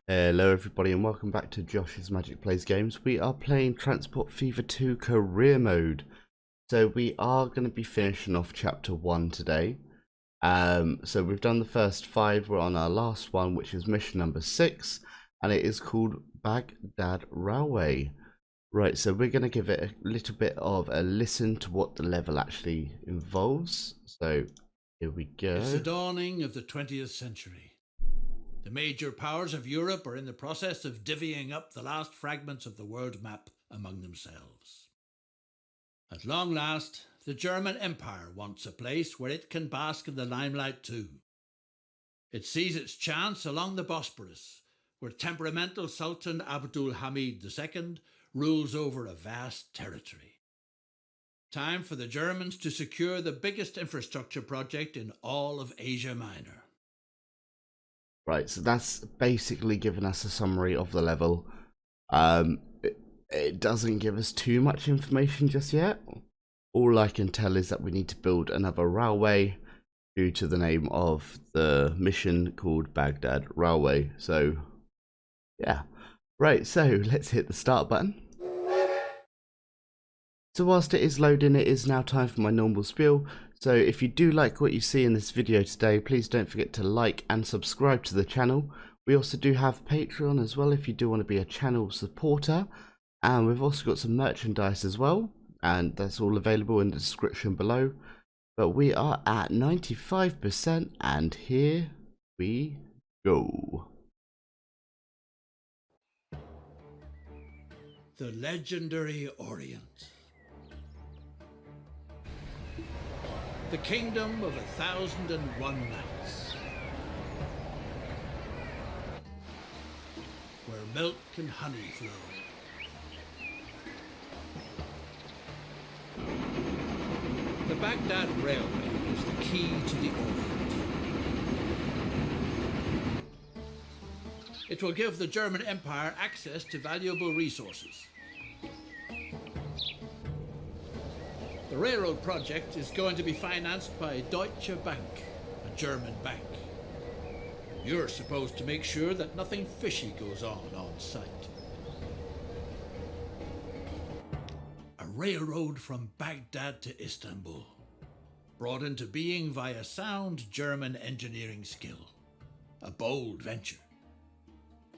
Hello everybody and welcome back to Josh's Magic Plays Games. We are playing Transport Fever 2 Career Mode. So we are going to be finishing off Chapter 1 today. So we've done the first 5, we're on our last one, which is mission number 6. And it is called Baghdad Railway. Right, so we're going to give it a little bit of a listen to what the level actually involves. So here we go. It's the dawning of the 20th century. The major powers of Europe are in the process of divvying up the last fragments of the world map among themselves. At long last, the German Empire wants a place where it can bask in the limelight too. It sees its chance along the Bosporus, where temperamental Sultan Abdul Hamid II rules over a vast territory. Time for the Germans to secure the biggest infrastructure project in all of Asia Minor. Right, so that's basically given us a summary of the level. It doesn't give us too much information just yet. All I can tell is that we need to build another railway due to the name of the mission called Baghdad Railway. So, yeah. Right, so let's hit the start button. So whilst it is loading, it is now time for my normal spiel. So if you do like what you see in this video today, please don't forget to like and subscribe to the channel. We also do have Patreon as well if you do want to be a channel supporter. And we've also got some merchandise as well. And that's all available in the description below. But we are at 95% and here we go. The legendary Orient. The kingdom of 1,001 nights, where milk and honey flow. The Baghdad Railway is the key to the Orient. It will give the German Empire access to valuable resources. The railroad project is going to be financed by Deutsche Bank, a German bank. You're supposed to make sure that nothing fishy goes on site. A railroad from Baghdad to Istanbul, brought into being via sound German engineering skill. A bold venture.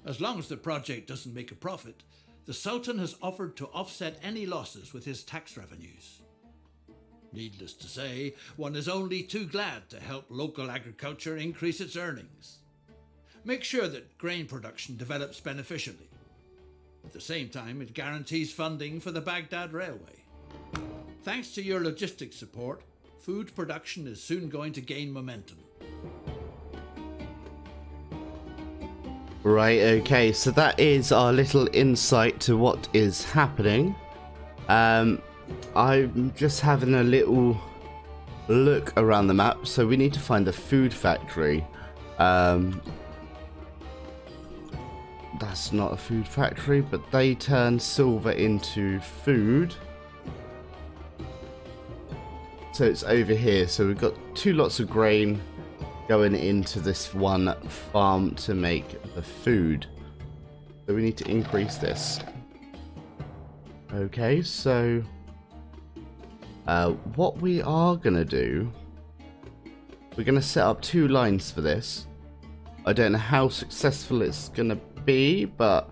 As long as the project doesn't make a profit, the Sultan has offered to offset any losses with his tax revenues. Needless to say, one is only too glad to help local agriculture increase its earnings. Make sure that grain production develops beneficially. At the same time, it guarantees funding for the Baghdad Railway. Thanks to your logistics support, food production is soon going to gain momentum. Right, okay, so that is our little insight to what is happening. I'm just having a little look around the map, so we need to find the food factory. That's not a food factory, but they turn silver into food. So it's over here, so we've got 2 lots of grain going into this one farm to make the food. So we need to increase this. Okay, so what we are gonna do, we're gonna set up 2 lines for this. I don't know how successful it's gonna be, but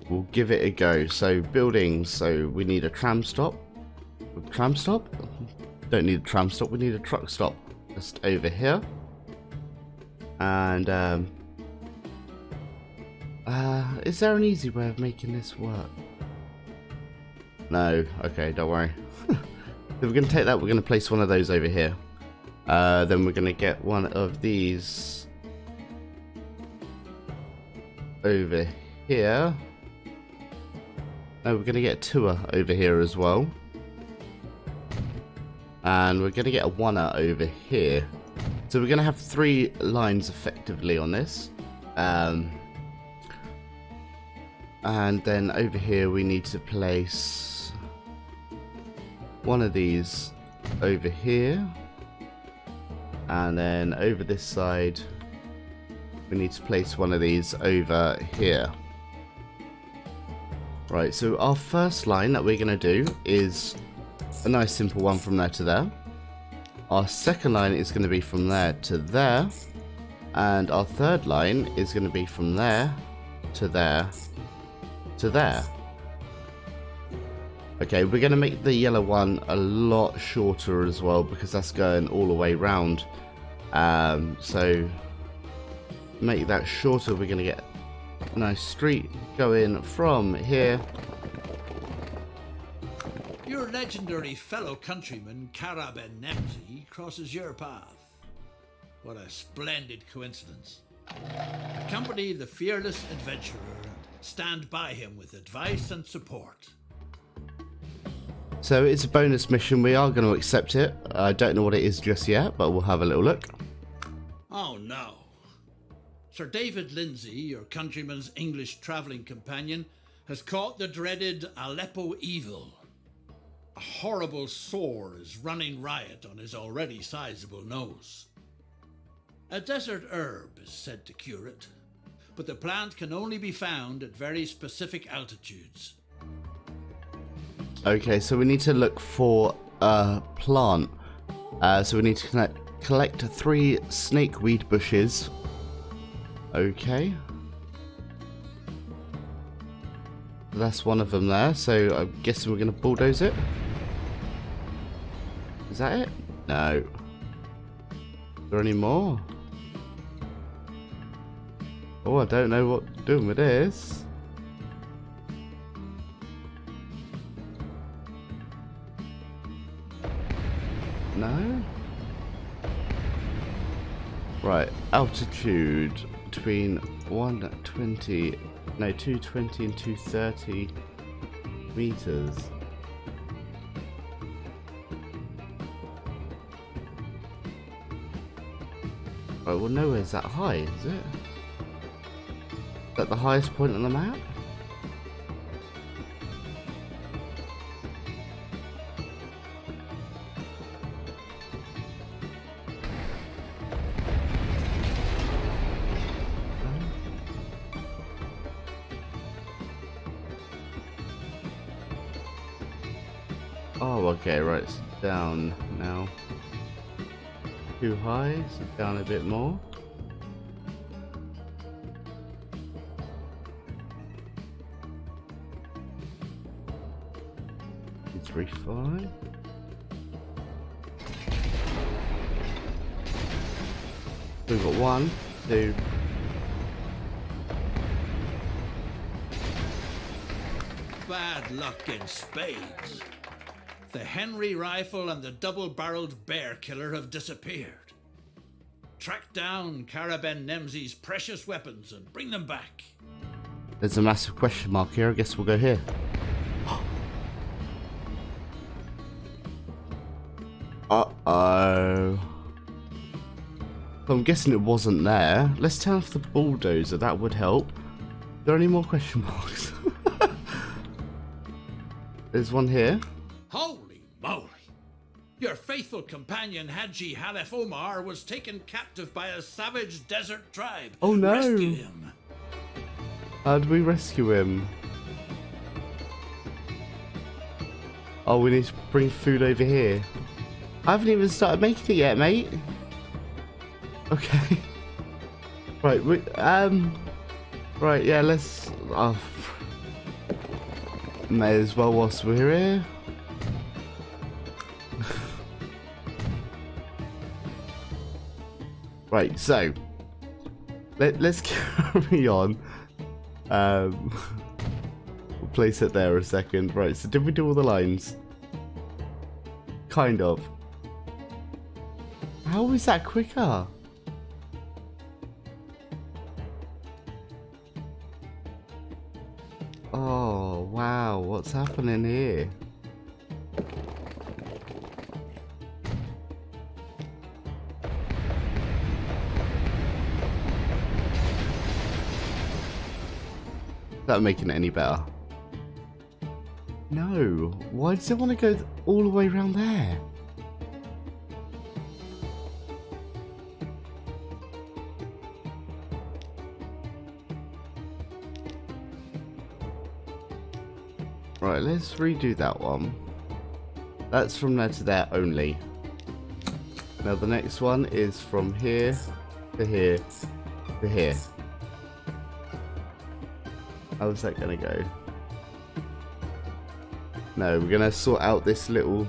we'll give it a go. So buildings, so we need a tram stop. Tram stop? Don't need a tram stop, we need a truck stop just over here. And is there an easy way of making this work? No, okay, don't worry. So we're going to take that, we're going to place one of those over here. Then we're going to get one of these over here. No, we're going to get a 2er over here as well. And we're going to get a 1er over here. So we're going to have 3 lines effectively on this. And then over here we need to place one of these over here, and then over this side we need to place one of these over here. Right, so our first line that we're going to do is a nice simple one from there to there. Our second line is going to be from there to there. And our third line is going to be from there to there to there. Okay, we're going to make the yellow one a lot shorter as well because that's going all the way round. So make that shorter. We're going to get a nice street going from here. Your legendary fellow countryman Kara Ben Nemzi crosses your path. What a splendid coincidence. Accompany the fearless adventurer and stand by him with advice and support. So it's a bonus mission. We are going to accept it. I don't know what it is just yet, but we'll have a little look. Oh no. Sir David Lindsay, your countryman's English travelling companion, has caught the dreaded Aleppo evil. A horrible sore is running riot on his already sizable nose. A desert herb is said to cure it, but the plant can only be found at very specific altitudes. Okay, so we need to look for a plant. So we need to collect 3 snakeweed bushes. Okay. That's one of them there, so I'm guessing we're going to bulldoze it. Is that it? No. Is there any more? Oh, I don't know what to do with this. No? Right, altitude between 220 and 230 meters. Right, well nowhere's that high, is it? Is that the highest point on the map? Oh, okay, right, it's down now. Too high, so down a bit more. It's 3-5. We've got 1, 2. Bad luck in spades. The Henry rifle and the double-barreled bear killer have disappeared. Track down Kara Ben Nemzi's precious weapons and bring them back. There's a massive question mark here. I guess we'll go here. Uh-oh. I'm guessing it wasn't there. Let's turn off the bulldozer. That would help. Are there any more question marks? There's one here. Holy moly! Your faithful companion Haji Halef Omar was taken captive by a savage desert tribe. Oh no! Rescue him. How do we rescue him? Oh, we need to bring food over here. I haven't even started making it yet, mate. Okay. Right, right, yeah, let's... Oh, may as well whilst we're here. Right, so... Let's carry on. We'll place it there a second. Right, so did we do all the lines? Kind of. How is that quicker? Oh, wow. What's happening here? Is that making it any better? No. Why does it want to go all the way around there? Right, let's redo that one. That's from there to there only. Now the next one is from here to here to here. How's that gonna go? No, we're gonna sort out this little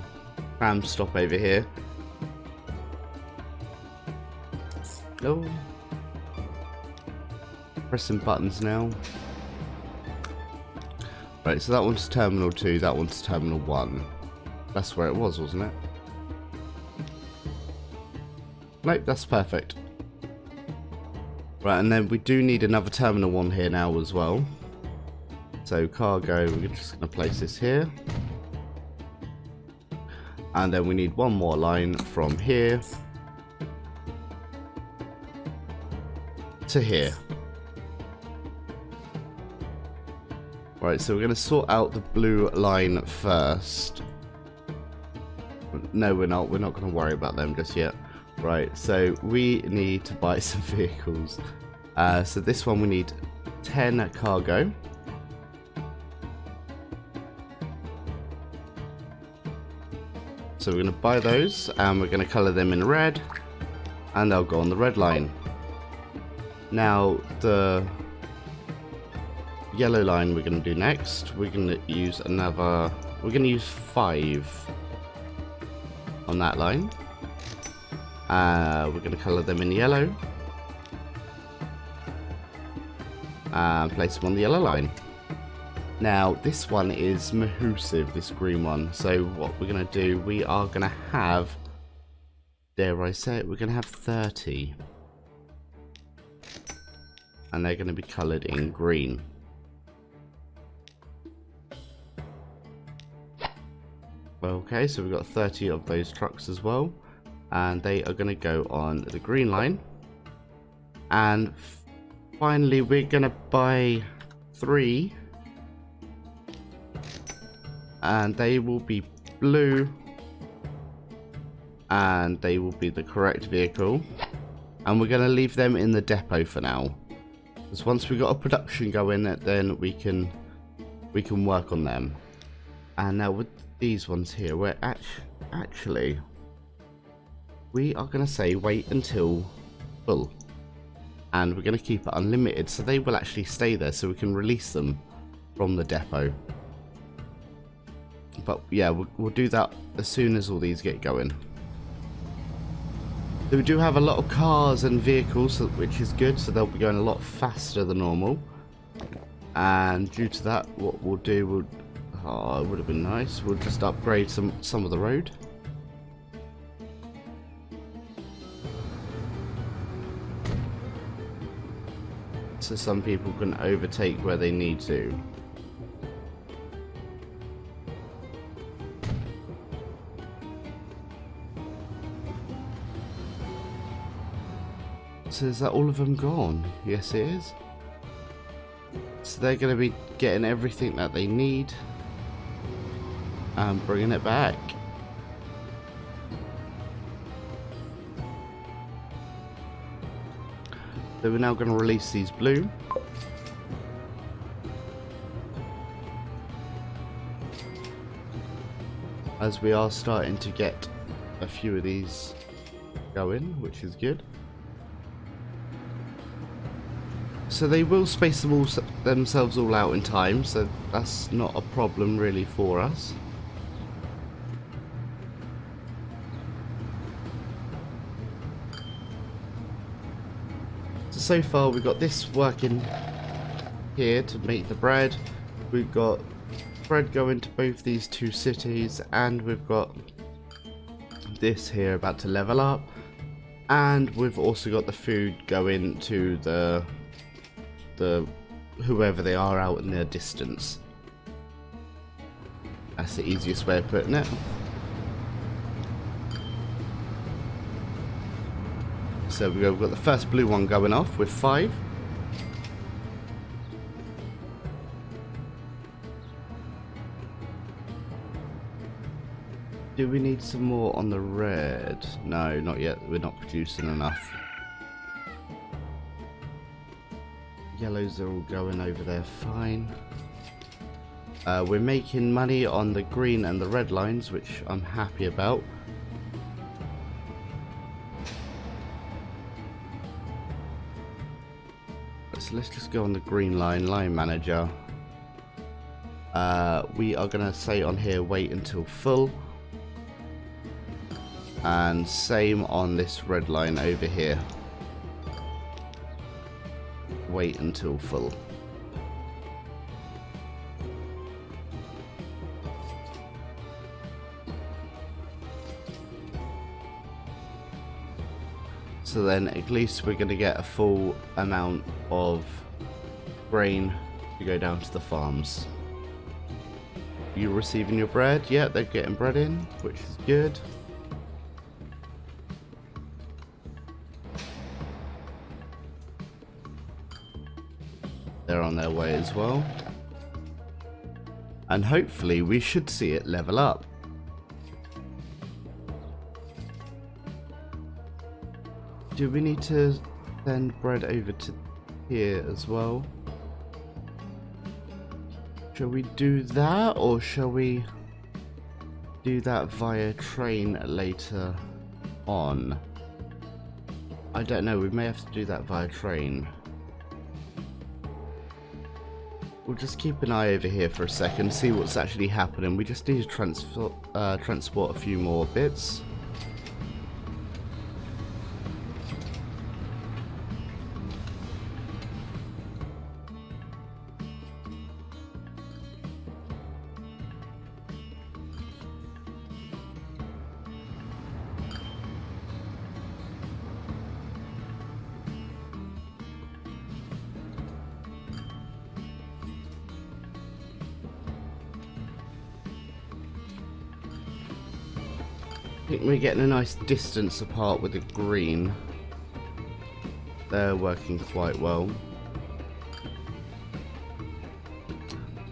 tram stop over here. Oh. Pressing buttons now. Right, so that one's Terminal 2, that one's Terminal 1. That's where it was, wasn't it? Nope, that's perfect. Right, and then we do need another Terminal 1 here now as well. So cargo, we're just going to place this here. And then we need one more line from here to here. Right, so we're going to sort out the blue line first. No, we're not. We're not going to worry about them just yet. Right, so we need to buy some vehicles. So this one we need 10 cargo. So we're going to buy those and we're going to colour them in red. And they'll go on the red line. Now, the yellow line we're going to do next. We're going to use another... We're going to use 5 on that line. We're going to colour them in yellow. And place them on the yellow line. Now, this one is Mahusive, this green one. So what we're going to do, we are going to have... Dare I say it? We're going to have 30. And they're going to be coloured in green. Okay, so we've got 30 of those trucks as well. And they are going to go on the green line. And finally, we're going to buy 3. And they will be blue. And they will be the correct vehicle. And we're going to leave them in the depot for now. Because once we've got a production going, then we can work on them. And now with these ones here, we're actually we are going to say wait until full. And we're going to keep it unlimited, so they will actually stay there, so we can release them from the depot. But yeah, we'll do that as soon as all these get going. So we do have a lot of cars and vehicles, which is good, so they'll be going a lot faster than normal. And due to that, what we'll do, it would have been nice, we'll just upgrade some of the road. So some people can overtake where they need to. So is that all of them gone? Yes, it is. So they're going to be getting everything that they need and bringing it back. So we're now going to release these blue. As we are starting to get a few of these going, which is good. So they will space themselves all out in time, so that's not a problem really for us. So far we've got this working here to make the bread. We've got bread going to both these 2 cities, and we've got this here about to level up, and we've also got the food going to the whoever they are out in their distance. That's the easiest way of putting it. So we've got the first blue one going off with 5. Do we need some more on the red? No, not yet. We're not producing enough. Yellows are all going over there fine. We're making money on the green and the red lines, which I'm happy about. So let's just go on the green line manager. We are going to say on here, wait until full. And same on this red line over here. Wait until full. So then at least we're going to get a full amount of grain to go down to the farms. You receiving your bread? Yeah, they're getting bread in, which is good. They're on their way as well. And hopefully we should see it level up. Do we need to send bread over to here as well? Shall we do that, or shall we do that via train later on? I don't know, we may have to do that via train. We'll just keep an eye over here for a second, see what's actually happening. We just need to transport a few more bits. I think we're getting a nice distance apart with the green. They're working quite well.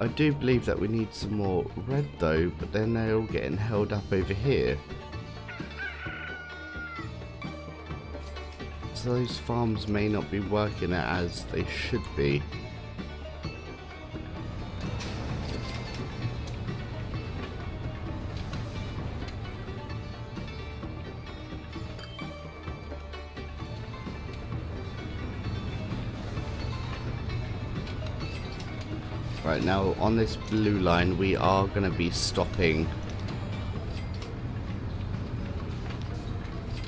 I do believe that we need some more red though, but then they're all getting held up over here. So those farms may not be working as they should be. Right, now on this blue line we are going to be stopping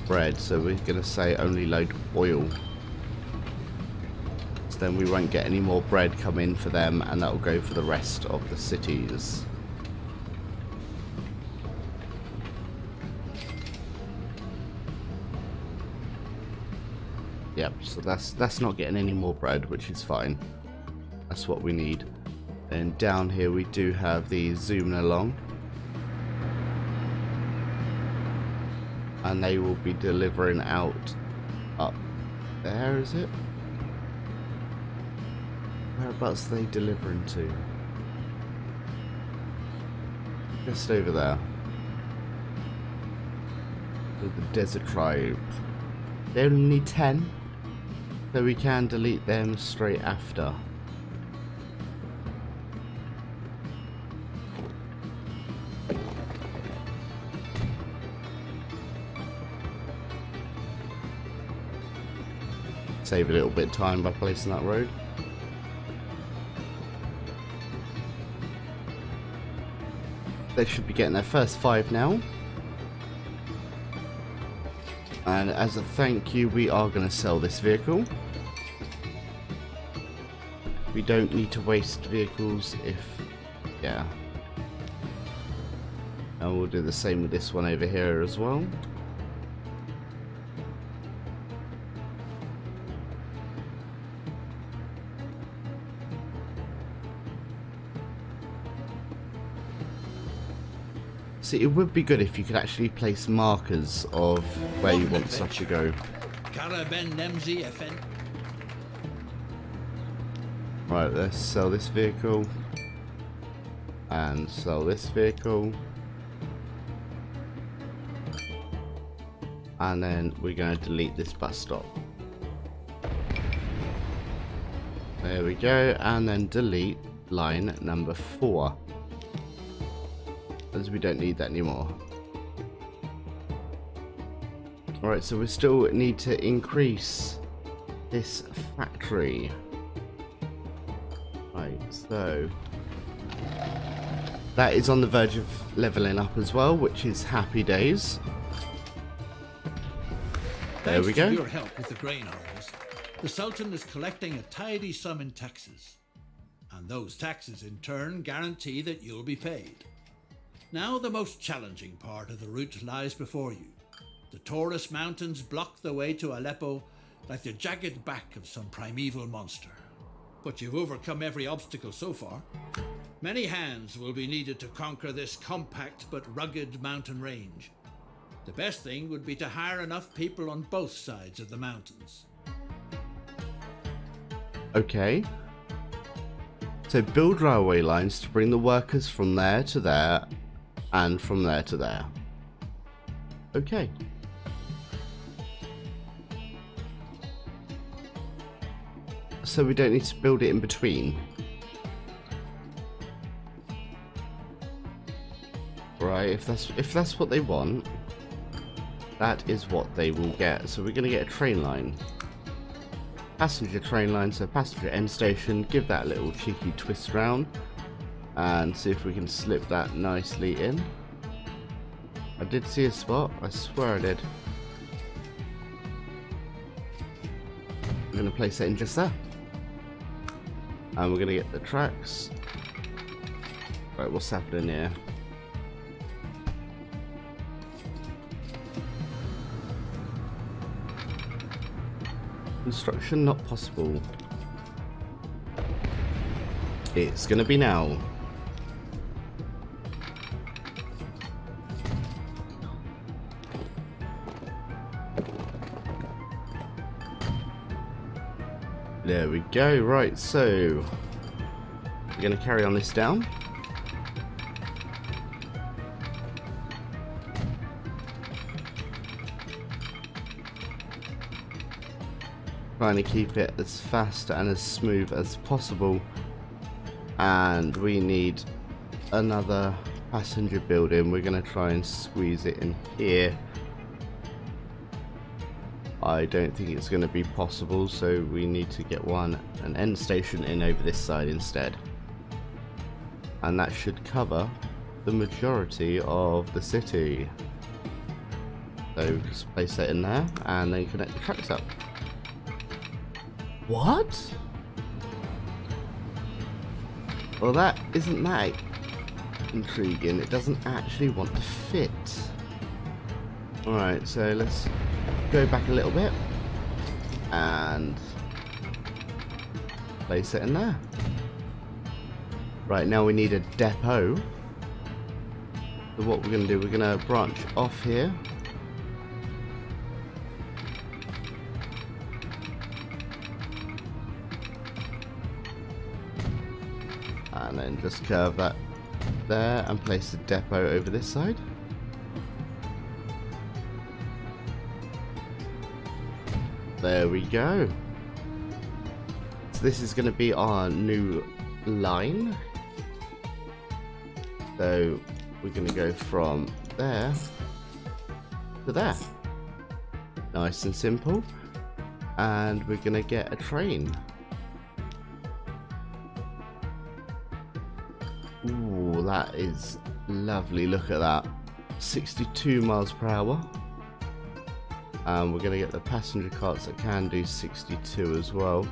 bread, so we're going to say only load oil. So then we won't get any more bread come in for them, and that will go for the rest of the cities. Yep, so that's not getting any more bread, which is fine. That's what we need. And down here we do have these zooming along, and they will be delivering out up there, is it? Whereabouts are they delivering to? Just over there. To the desert tribe. They only need 10, so we can delete them straight after. Save a little bit of time by placing that road. They should be getting their first 5 now. And as a thank you, we are going to sell this vehicle. We don't need to waste vehicles if... yeah. And we'll do the same with this one over here as well. See, it would be good if you could actually place markers of where you want stuff to go. Right, let's sell this vehicle. And sell this vehicle. And then we're going to delete this bus stop. There we go, and then delete line number 4, as we don't need that anymore. Alright, so we still need to increase this factory. Right, so that is on the verge of leveling up as well, which is happy days. There we go. Thanks to your help with the grain harvest, the Sultan is collecting a tidy sum in taxes. And those taxes in turn guarantee that you'll be paid. Now the most challenging part of the route lies before you. The Taurus Mountains block the way to Aleppo like the jagged back of some primeval monster. But you've overcome every obstacle so far. Many hands will be needed to conquer this compact but rugged mountain range. The best thing would be to hire enough people on both sides of the mountains. Okay. So build railway lines to bring the workers from there to there and from there to there. Okay. So we don't need to build it in between. Right, if that's what they want, that is what they will get. So we're going to get a train line. Passenger train line, so passenger end station. Give that a little cheeky twist round and see if we can slip that nicely in. I did see a spot, I swear I did. I'm going to place it in just there. And we're going to get the tracks. Right, what's happening here? Construction not possible. It's going to be now. There we go. Right, so we're going to carry on this down. Trying to keep it as fast and as smooth as possible. And we need another passenger building. We're going to try and squeeze it in here. I don't think it's going to be possible, so we need to get an end station in over this side instead. And that should cover the majority of the city. So just place that in there and then connect the tracks up. What? Well, that isn't that intriguing. It doesn't actually want to fit. Alright, so let's go back a little bit and place it in there. Right, now we need a depot. So what we're going to do, we're going to branch off here. And then just curve that there and place the depot over this side. There we go. So this is going to be our new line. So we're going to go from there to there. Nice and simple. And we're going to get a train. Ooh, that is lovely. Look at that. 62 miles per hour. And we're going to get the passenger carts that can do 62 as well.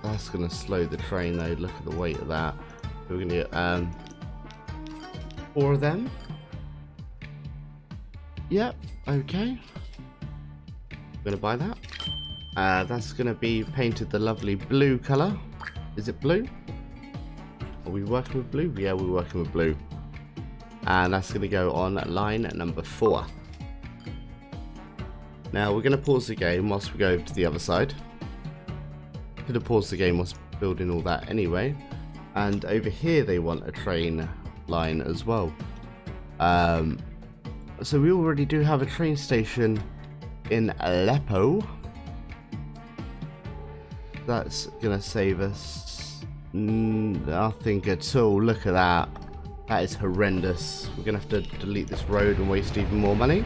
That's going to slow the train though. Look at the weight of that. We're going to get 4 of them. Yep, okay. I'm going to buy that. That's going to be painted the lovely blue colour. Is it blue? Are we working with blue? Yeah, we're working with blue. And that's going to go on line number 4. Now we're going to pause the game whilst we go over to the other side. Could have paused the game whilst building all that anyway. And over here they want a train line as well. So we already do have a train station in Aleppo. That's going to save us Nothing at all. Look at that. That is horrendous. We're going to have to delete this road and waste even more money.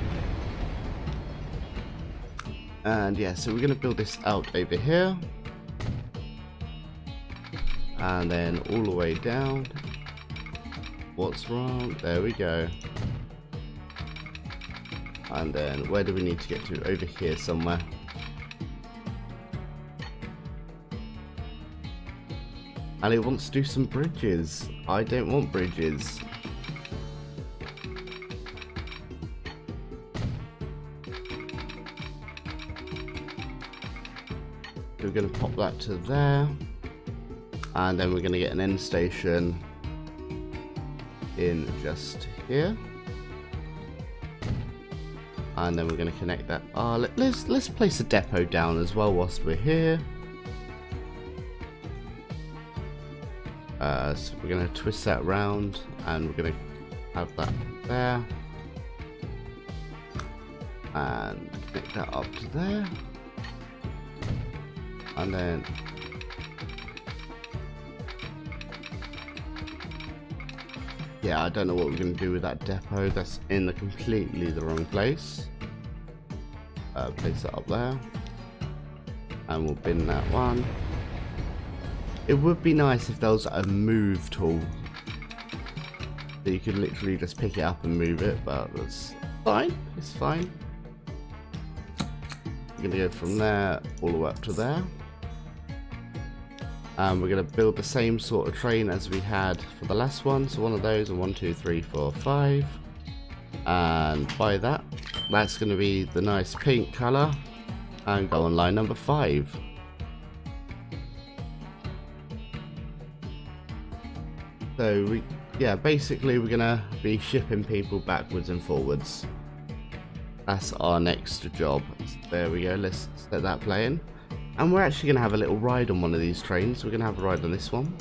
And yeah, so we're going to build this out over here. And then all the way down. What's wrong? There we go. And then where do we need to get to? Over here somewhere. And it wants to do some bridges. I don't want bridges. We're going to pop that to there. And then we're going to get an end station in just here. And then we're going to connect that. Let's place a depot down as well whilst we're here. So we're going to twist that round, and we're going to have that there, and connect that up to there, and then yeah, I don't know what we're going to do with that depot. That's in completely the wrong place. Place that up there, and we'll bin that one. It would be nice if there was a move tool that you could literally just pick it up and move it, but that's fine. It's fine. We're going to go from there all the way up to there. And we're going to build the same sort of train as we had for the last one. So one of those, and 1, 2, 3, 4, 5. And by that, that's going to be the nice pink colour. And go on line number 5. So basically we're going to be shipping people backwards and forwards. That's our next job. There we go, let's set that playing. And we're actually going to have a little ride on one of these trains. We're going to have a ride on this one.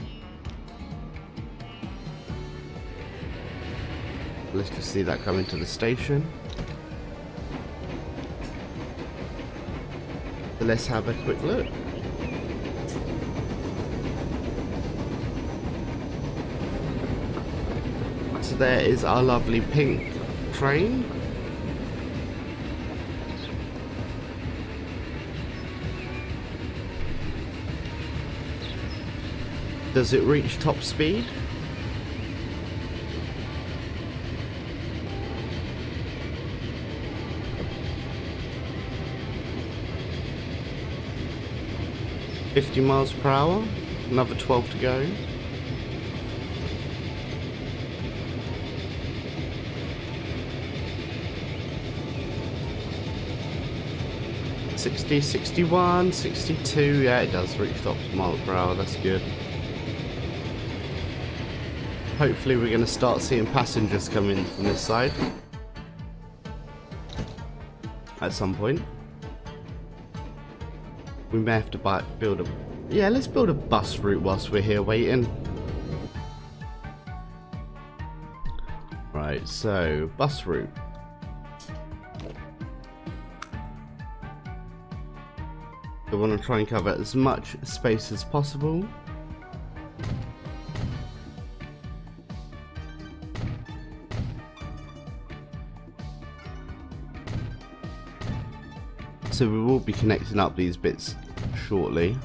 Let's just see that come into the station. So let's have a quick look. So there is our lovely pink train. Does it reach top speed? $50 miles per hour, another 12 to go. 60, 61, 62, yeah, it does reach top miles per hour, that's good. Hopefully we're going to start seeing passengers come in from this side at some point. We may have to build a... Yeah, let's build a bus route whilst we're here waiting. Right, so bus route. We want to try and cover as much space as possible. So we will be connecting up these bits shortly.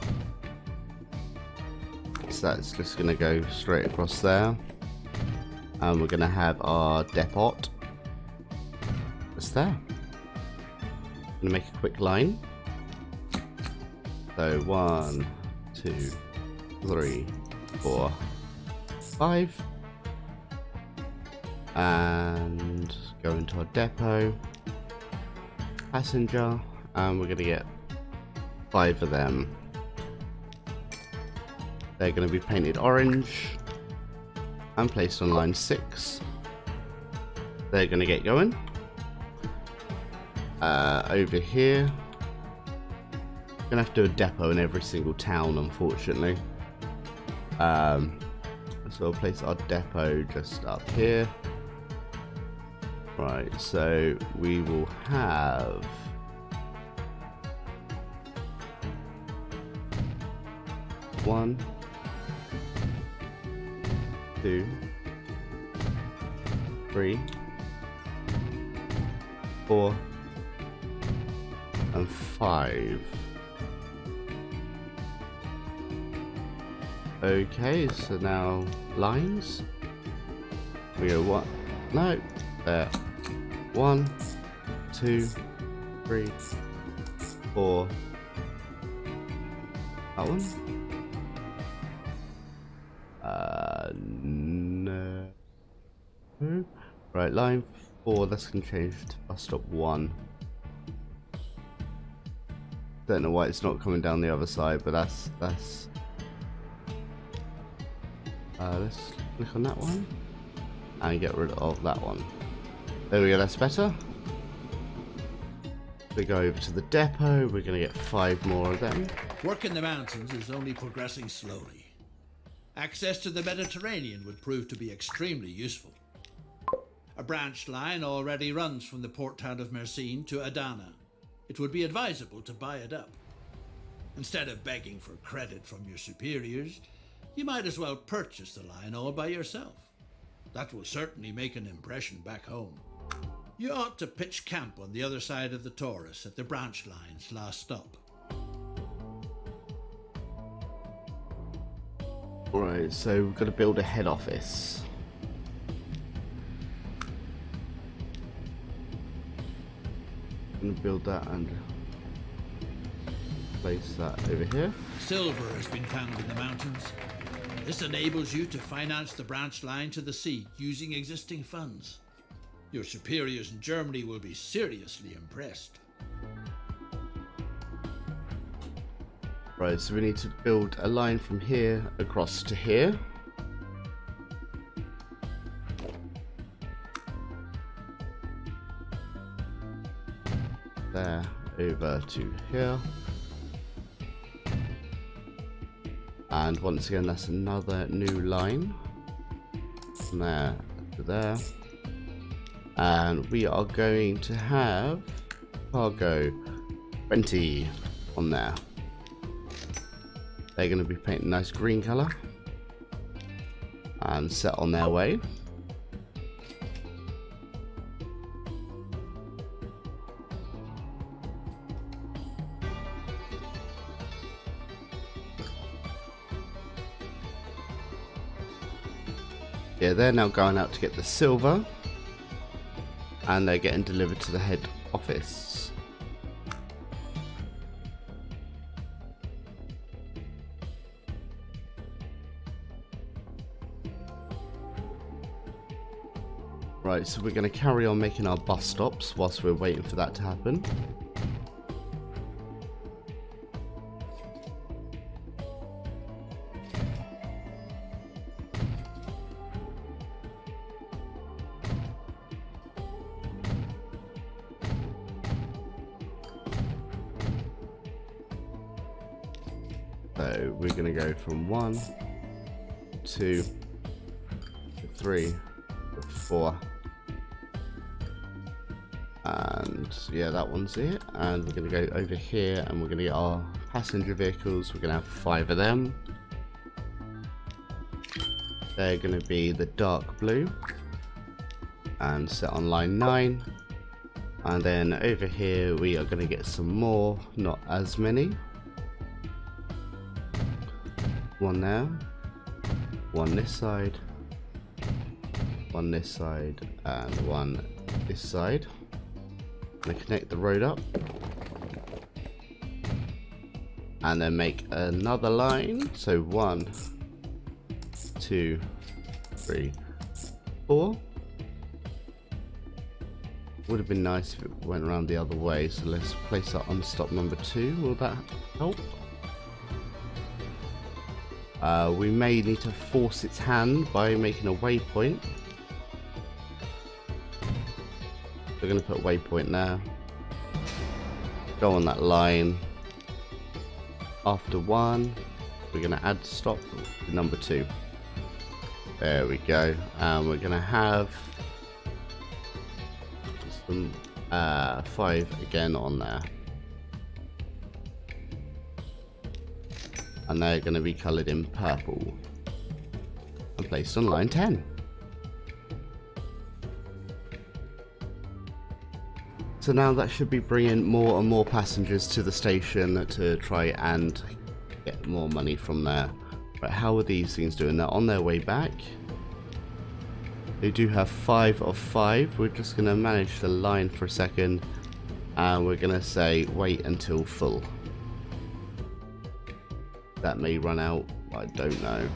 So that's just going to go straight across there. And we're going to have our depot just there. I'm going to make a quick line. So 1, 2, 3, 4, 5. And go into our depot. Passenger. And we're going to get 5 of them. They're going to be painted orange and placed on line 6. They're going to get going. Over here, we're going to have to do a depot in every single town, unfortunately. So we'll place our depot just up here. Right, so we will have... One, 2, 3, 4, and 5. Okay, so now lines. We go what? No, there. 1, 2, 3, 4. That one? No. Right, line 4. That's gonna change to bus stop 1. Don't know why it's not coming down the other side, but that's. Let's click on that one and get rid of that one. There we go. That's better. We go over to the depot. We're gonna get 5 more of them. Work in the mountains is only progressing slowly. Access to the Mediterranean would prove to be extremely useful. A branch line already runs from the port town of Mersin to Adana. It would be advisable to buy it up. Instead of begging for credit from your superiors, you might as well purchase the line all by yourself. That will certainly make an impression back home. You ought to pitch camp on the other side of the Taurus at the branch line's last stop. Alright, so we've got to build a head office. I'm going to build that and place that over here. Silver has been found in the mountains. This enables you to finance the branch line to the sea using existing funds. Your superiors in Germany will be seriously impressed. Right, so we need to build a line from here across to here. There, over to here. And once again, that's another new line. From there to there. And we are going to have cargo 20 on there. They're going to be painted a nice green colour and set on their way. Yeah, they're now going out to get the silver and they're getting delivered to the head office. Right, so we're going to carry on making our bus stops whilst we're waiting for that to happen. So we're going to go from 1, 2, 3, 4. And yeah, that one's it. And we're going to go over here and we're going to get our passenger vehicles. We're going to have 5 of them. They're going to be the dark blue and set on line 9. And then over here we are going to get some more, not as many. One there, one this side, one this side, and one this side. I'm going to connect the road up and then make another line. So 1, 2, 3, 4. Would have been nice if it went around the other way, so let's place that on stop number 2. Will that help? We may need to force its hand by making a waypoint. We're going to put a waypoint there. Go on that line. After 1, we're going to add stop to number 2. There we go. And we're going to have some 5 again on there. And they're going to be coloured in purple. and placed on line 10. So now that should be bringing more and more passengers to the station to try and get more money from there. But how are these things doing? They're on their way back. They do have 5 of 5. We're just going to manage the line for a second. And we're going to say wait until full. That may run out. I don't know.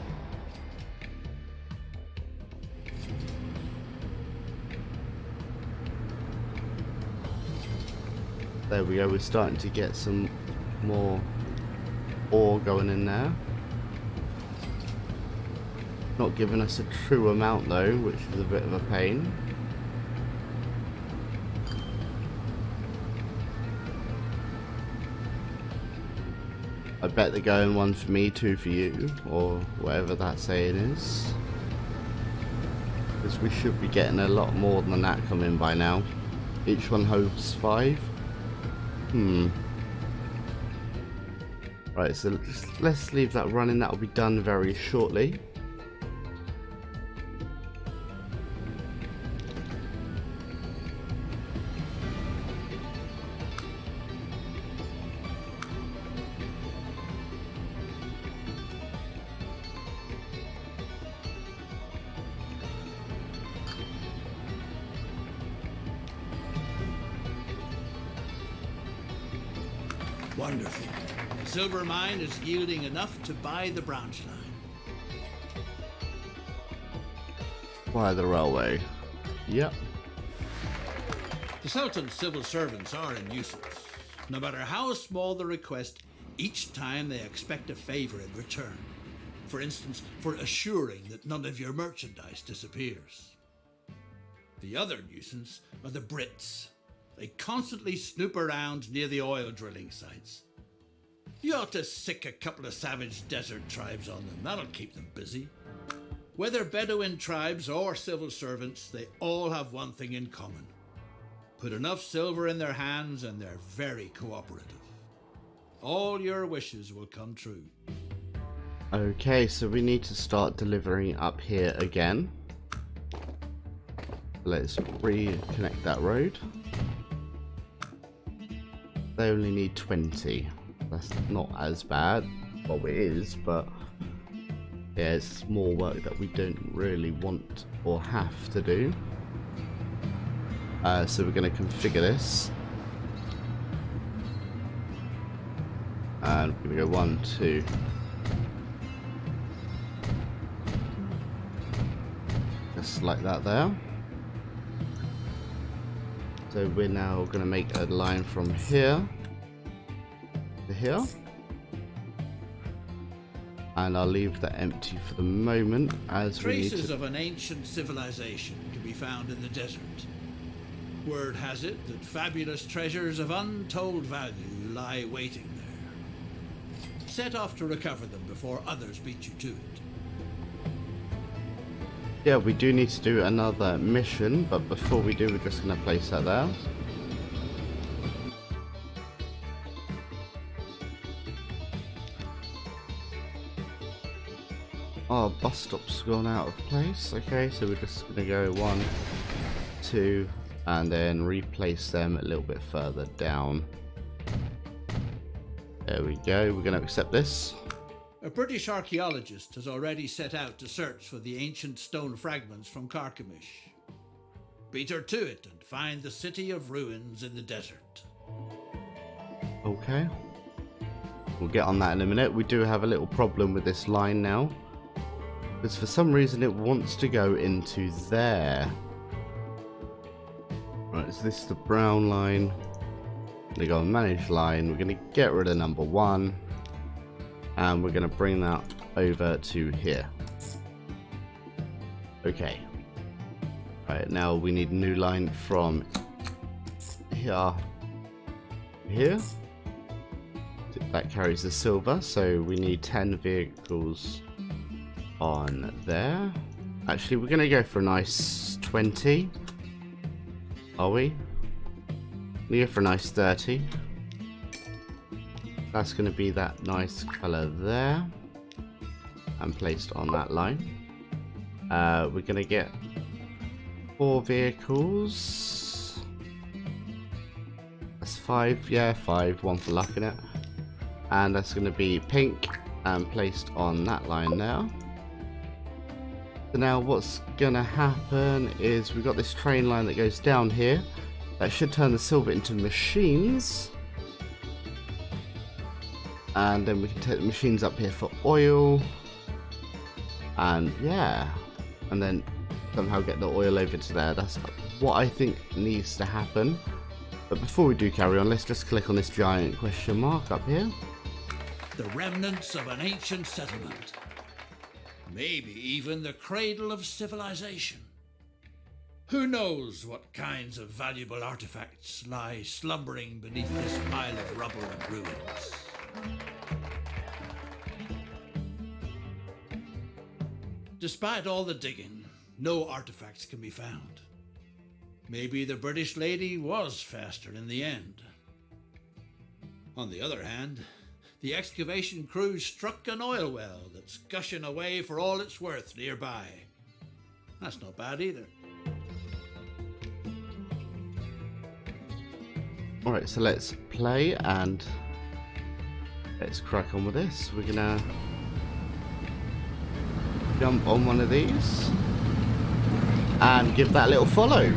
There we go. We're starting to get some more ore going in there. Not giving us a true amount though, which is a bit of a pain. I bet they're going 1 for me, 2 for you, or whatever that saying is. Because we should be getting a lot more than that coming by now. Each one holds 5. Right, so let's leave that running. That will be done very shortly. Wonderful. The silver mine is yielding enough to buy the branch line. By the railway. Yep. The Sultan's civil servants are a nuisance. No matter how small the request, each time they expect a favour in return. For instance, for assuring that none of your merchandise disappears. The other nuisance are the Brits. They constantly snoop around near the oil drilling sites. You ought to sick a couple of savage desert tribes on them. That'll keep them busy. Whether Bedouin tribes or civil servants, they all have one thing in common. Put enough silver in their hands and they're very cooperative. All your wishes will come true. Okay, so we need to start delivering up here again. Let's reconnect that road. They only need 20. That's not as bad. Well, it is, but yeah, it's more work that we don't really want or have to do. So we're going to configure this. And we're going to go 1, 2. Just like that there. So we're now going to make a line from here to here. And I'll leave that empty for the moment as we need Traces to... of an ancient civilization can be found in the desert. Word has it that fabulous treasures of untold value lie waiting there. Set off to recover them before others beat you to it. Yeah, we do need to do another mission, but before we do, we're just going to place that there. Oh, bus stop's gone out of place. Okay, so we're just going to go 1, 2, and then replace them a little bit further down. There we go. We're going to accept this. A British archaeologist has already set out to search for the ancient stone fragments from Carchemish. Beat her to it and find the city of ruins in the desert. Okay. We'll get on that in a minute. We do have a little problem with this line now. Because for some reason it wants to go into there. Right, is this the brown line? We're going to go on manage line. We're going to get rid of number 1. And we're going to bring that over to here. Okay. Right, now we need a new line from here. Here. That carries the silver, so we need 10 vehicles on there. Actually, we're going to go for a nice 20. Are we? We go for a nice 30. That's going to be that nice colour there. And placed on that line. We're gonna get 4 vehicles. That's 5, yeah, 5, 1 for luck in it. And that's gonna be pink and placed on that line now. So now what's gonna happen is we've got this train line that goes down here. That should turn the silver into machines. And then we can take the machines up here for oil. And yeah. And then somehow get the oil over to there. That's what I think needs to happen. But before we do carry on, let's just click on this giant question mark up here. The remnants of an ancient settlement. Maybe even the cradle of civilization. Who knows what kinds of valuable artifacts lie slumbering beneath this pile of rubble and ruins. Despite all the digging, no artifacts can be found. Maybe the British lady was faster in the end. On the other hand, the excavation crew struck an oil well that's gushing away for all it's worth nearby. That's not bad either. Alright, so let's play and let's crack on with this. We're gonna jump on one of these and give that a little follow.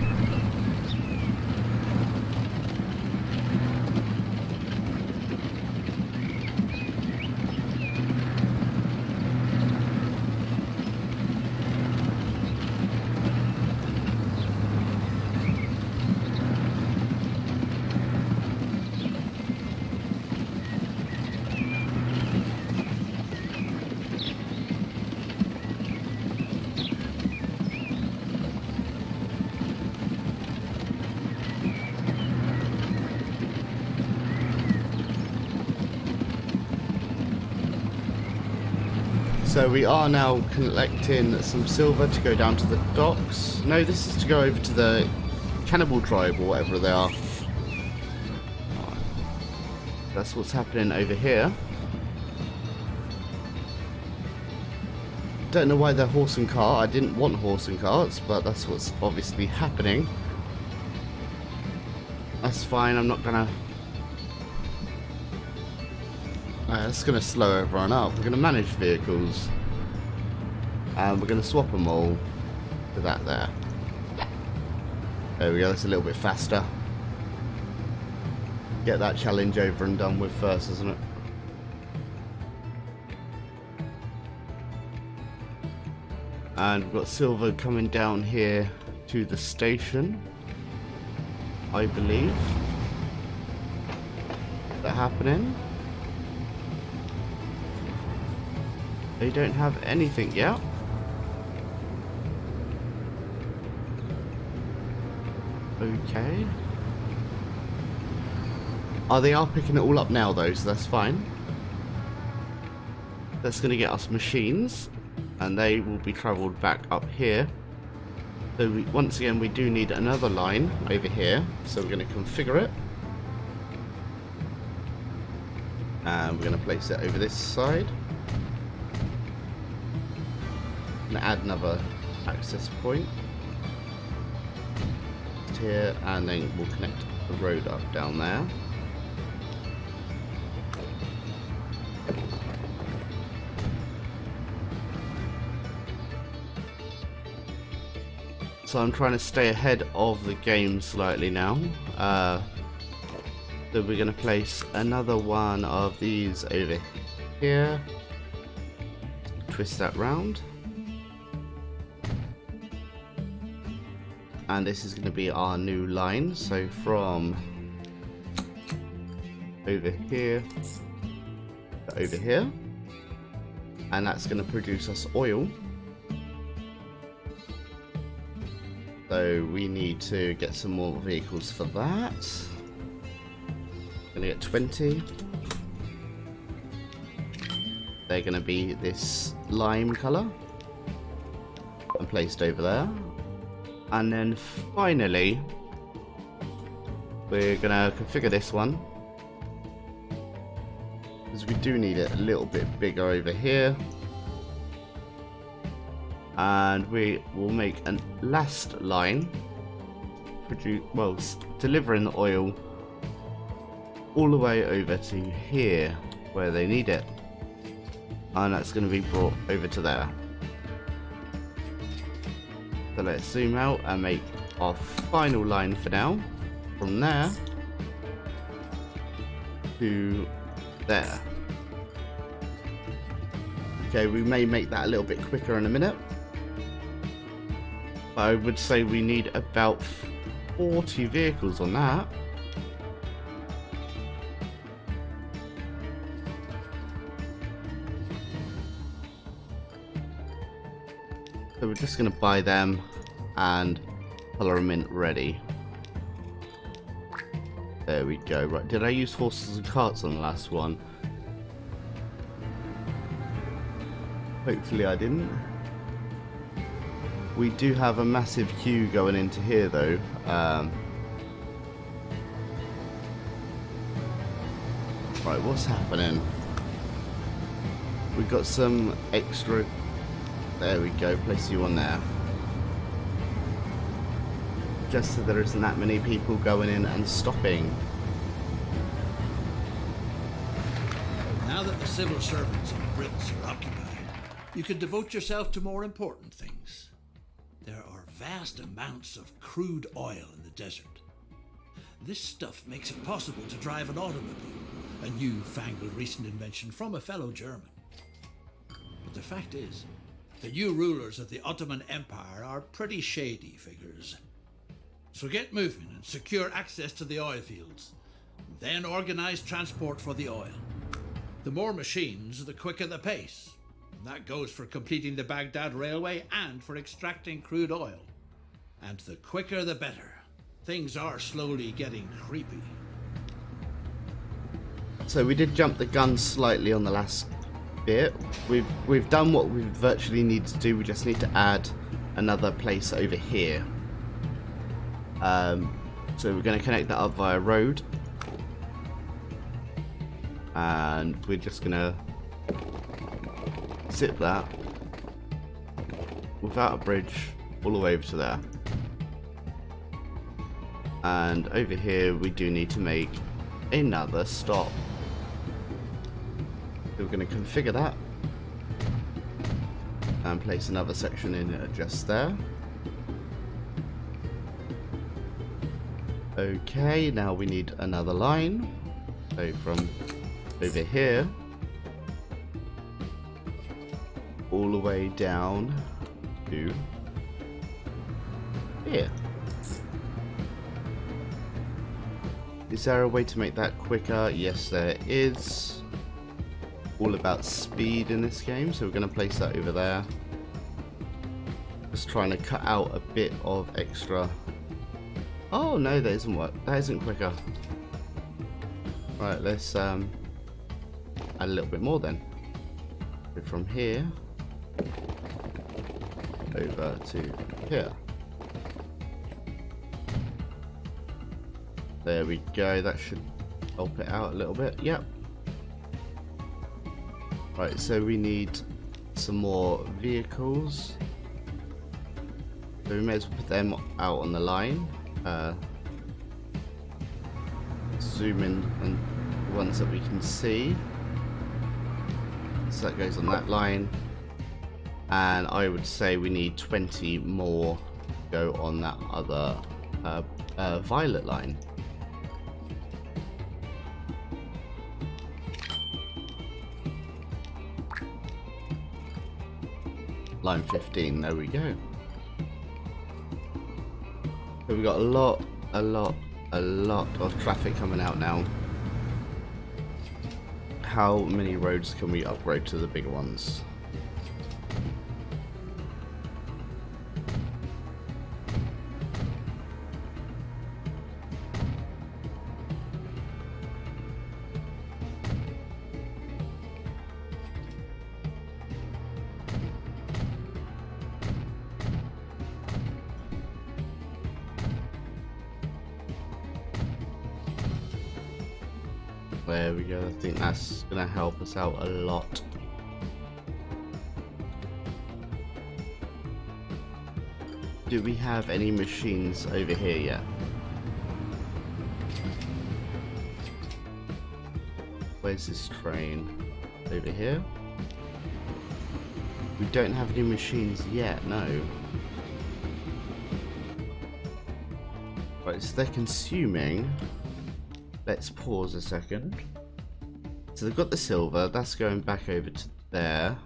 So we are now collecting some silver to go down to the docks. No, this is to go over to the cannibal tribe or whatever they are. That's what's happening over here. Don't know why they're horse and cart. I didn't want horse and carts, but that's what's obviously happening. That's fine, I'm not gonna... that's going to slow everyone up. We're going to manage vehicles. And we're going to swap them all to that there. There we go, that's a little bit faster. Get that challenge over and done with first, isn't it? And we've got silver coming down here to the station, I believe. Is that happening? They don't have anything yet. Okay. Oh, they are picking it all up now though, so that's fine. That's going to get us machines, and they will be travelled back up here. So once again, we do need another line over here, so we're going to configure it. And we're going to place it over this side. Add another access point here, and then we'll connect the road up down there. So I'm trying to stay ahead of the game slightly now. So we're going to place another one of these over here. Twist that round. And this is going to be our new line, so from over here to over here, and that's going to produce us oil. So we need to get some more vehicles for that. Going to get 20. They're going to be this lime colour and placed over there. And then finally, we're gonna configure this one, because we do need it a little bit bigger over here. and we will make a last line, delivering the oil all the way over to here where they need it, and that's going to be brought over to there. So let's zoom out and make our final line for now, from there to there. Okay, we may make that a little bit quicker in a minute, but I would say we need about 40 vehicles on that. So we're just going to buy them and colour them in ready. There we go. Right, did I use horses and carts on the last one? Hopefully I didn't. We do have a massive queue going into here though. Right, what's happening? We've got some extra... There we go, place you on there. Just so there isn't that many people going in and stopping. Now that the civil servants and Brits are occupied, you can devote yourself to more important things. There are vast amounts of crude oil in the desert. This stuff makes it possible to drive an automobile, a new-fangled recent invention from a fellow German. But the fact is, the new rulers of the Ottoman Empire are pretty shady figures. So get moving and secure access to the oil fields. Then organize transport for the oil. The more machines, the quicker the pace. That goes for completing the Baghdad railway and for extracting crude oil. And the quicker the better. Things are slowly getting creepy. So we did jump the gun slightly on the last bit. We've done what we virtually need to do. We just need to add another place over here. So we're going to connect that up via road, and we're just going to zip that without a bridge all the way over to there. And over here we do need to make another stop. So we're going to configure that and place another section in just there. Okay, now we need another line. So from over here all the way down to here. Is there a way to make that quicker? Yes, there is. All about speed in this game, so we're going to place that over there. Just trying to cut out a bit of extra. Oh no, that isn't work. That isn't quicker. Right, let's add a little bit more then. So from here over to here. There we go. That should help it out a little bit. Yep. Right, so we need some more vehicles. So we may as well put them out on the line. Zoom in on the ones that we can see. So that goes on that line. And I would say we need 20 more to go on that other violet line. Line 15, there we go. So we've got a lot of traffic coming out now. How many roads can we upgrade to the bigger ones? There we go, I think that's going to help us out a lot. do we have any machines over here yet? Where's this train? Over here? We don't have any machines yet, no. Right, so they're consuming. Let's pause a second. So they've got the silver, that's going back over to there.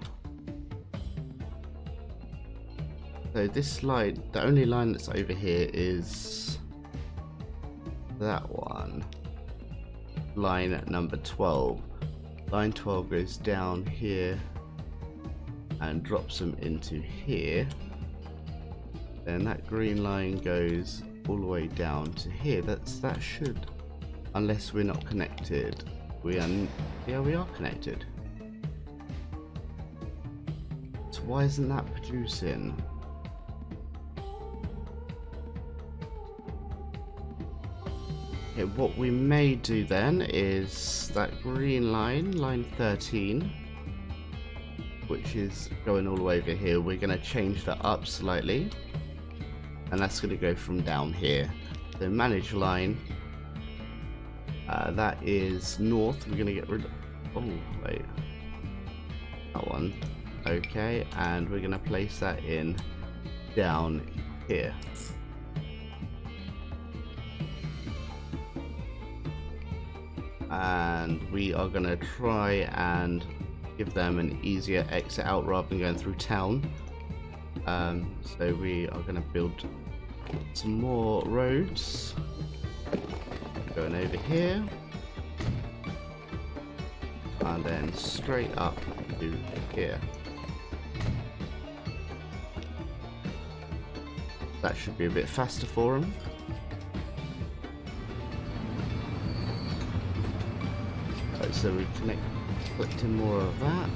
So this line, the only line that's over here is that one. Line number 12. Line 12 goes down here and drops them into here. Then that green line goes all the way down to here. That should, unless we're not connected. Yeah, we are connected. So why isn't that producing? Okay, what we may do then is that green line, line 13, which is going all the way over here, we're going to change that up slightly, and that's going to go from down here. The manage line, that is north. We're going to get rid of, oh wait, that one, okay, and we're going to place that in down here. And we are going to try and give them an easier exit out rather than going through town. So we are going to build some more roads going over here and then straight up to here. That should be a bit faster for them. So we collecting more of that.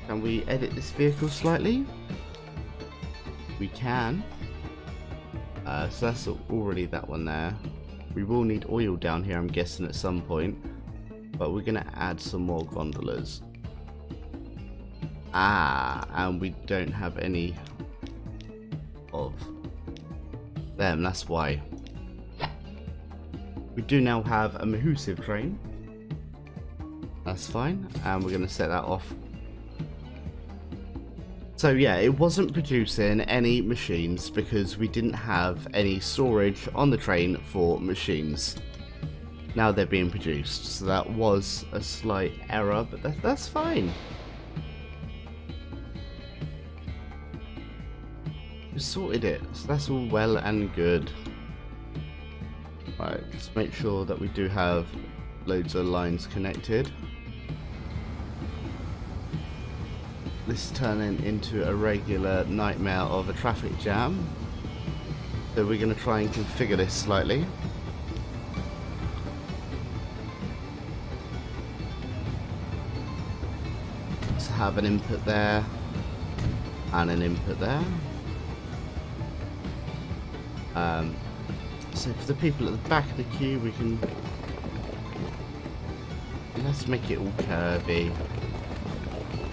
Can we edit this vehicle slightly? We can. So that's already that one there. We will need oil down here, I'm guessing, at some point. But we're going to add some more gondolas. And we don't have any of them, that's why. We do now have a Mahusive train. That's fine, and we're going to set that off. So yeah, it wasn't producing any machines because we didn't have any storage on the train for machines. Now they're being produced, so that was a slight error, but that's fine. We sorted it, so that's all well and good. Right, just make sure that we do have loads of lines connected. This is turning into a regular nightmare of a traffic jam. So we're going to try and configure this slightly. Let's have an input there and an input there. So for the people at the back of the queue, we can, let's make it all curvy.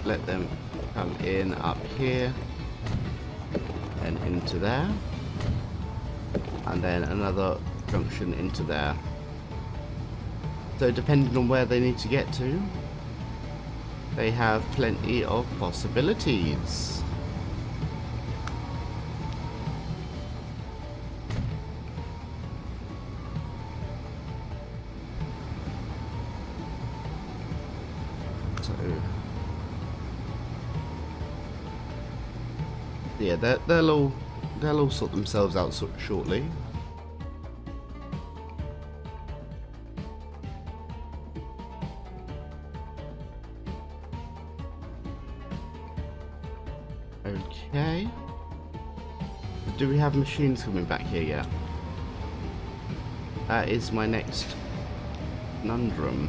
Let them come in up here and into there, and then another junction into there. So depending on where they need to get to, they have plenty of possibilities. Yeah, they'll all sort themselves out shortly. Okay. Do we have machines coming back here yet? That is my next conundrum.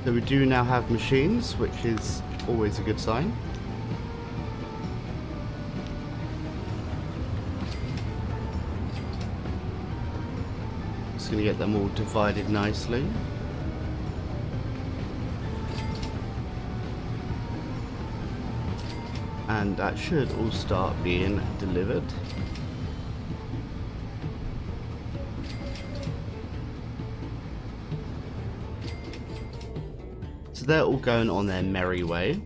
So we do now have machines, which is always a good sign. just going to get them all divided nicely. And that should all start being delivered. So they're all going on their merry way.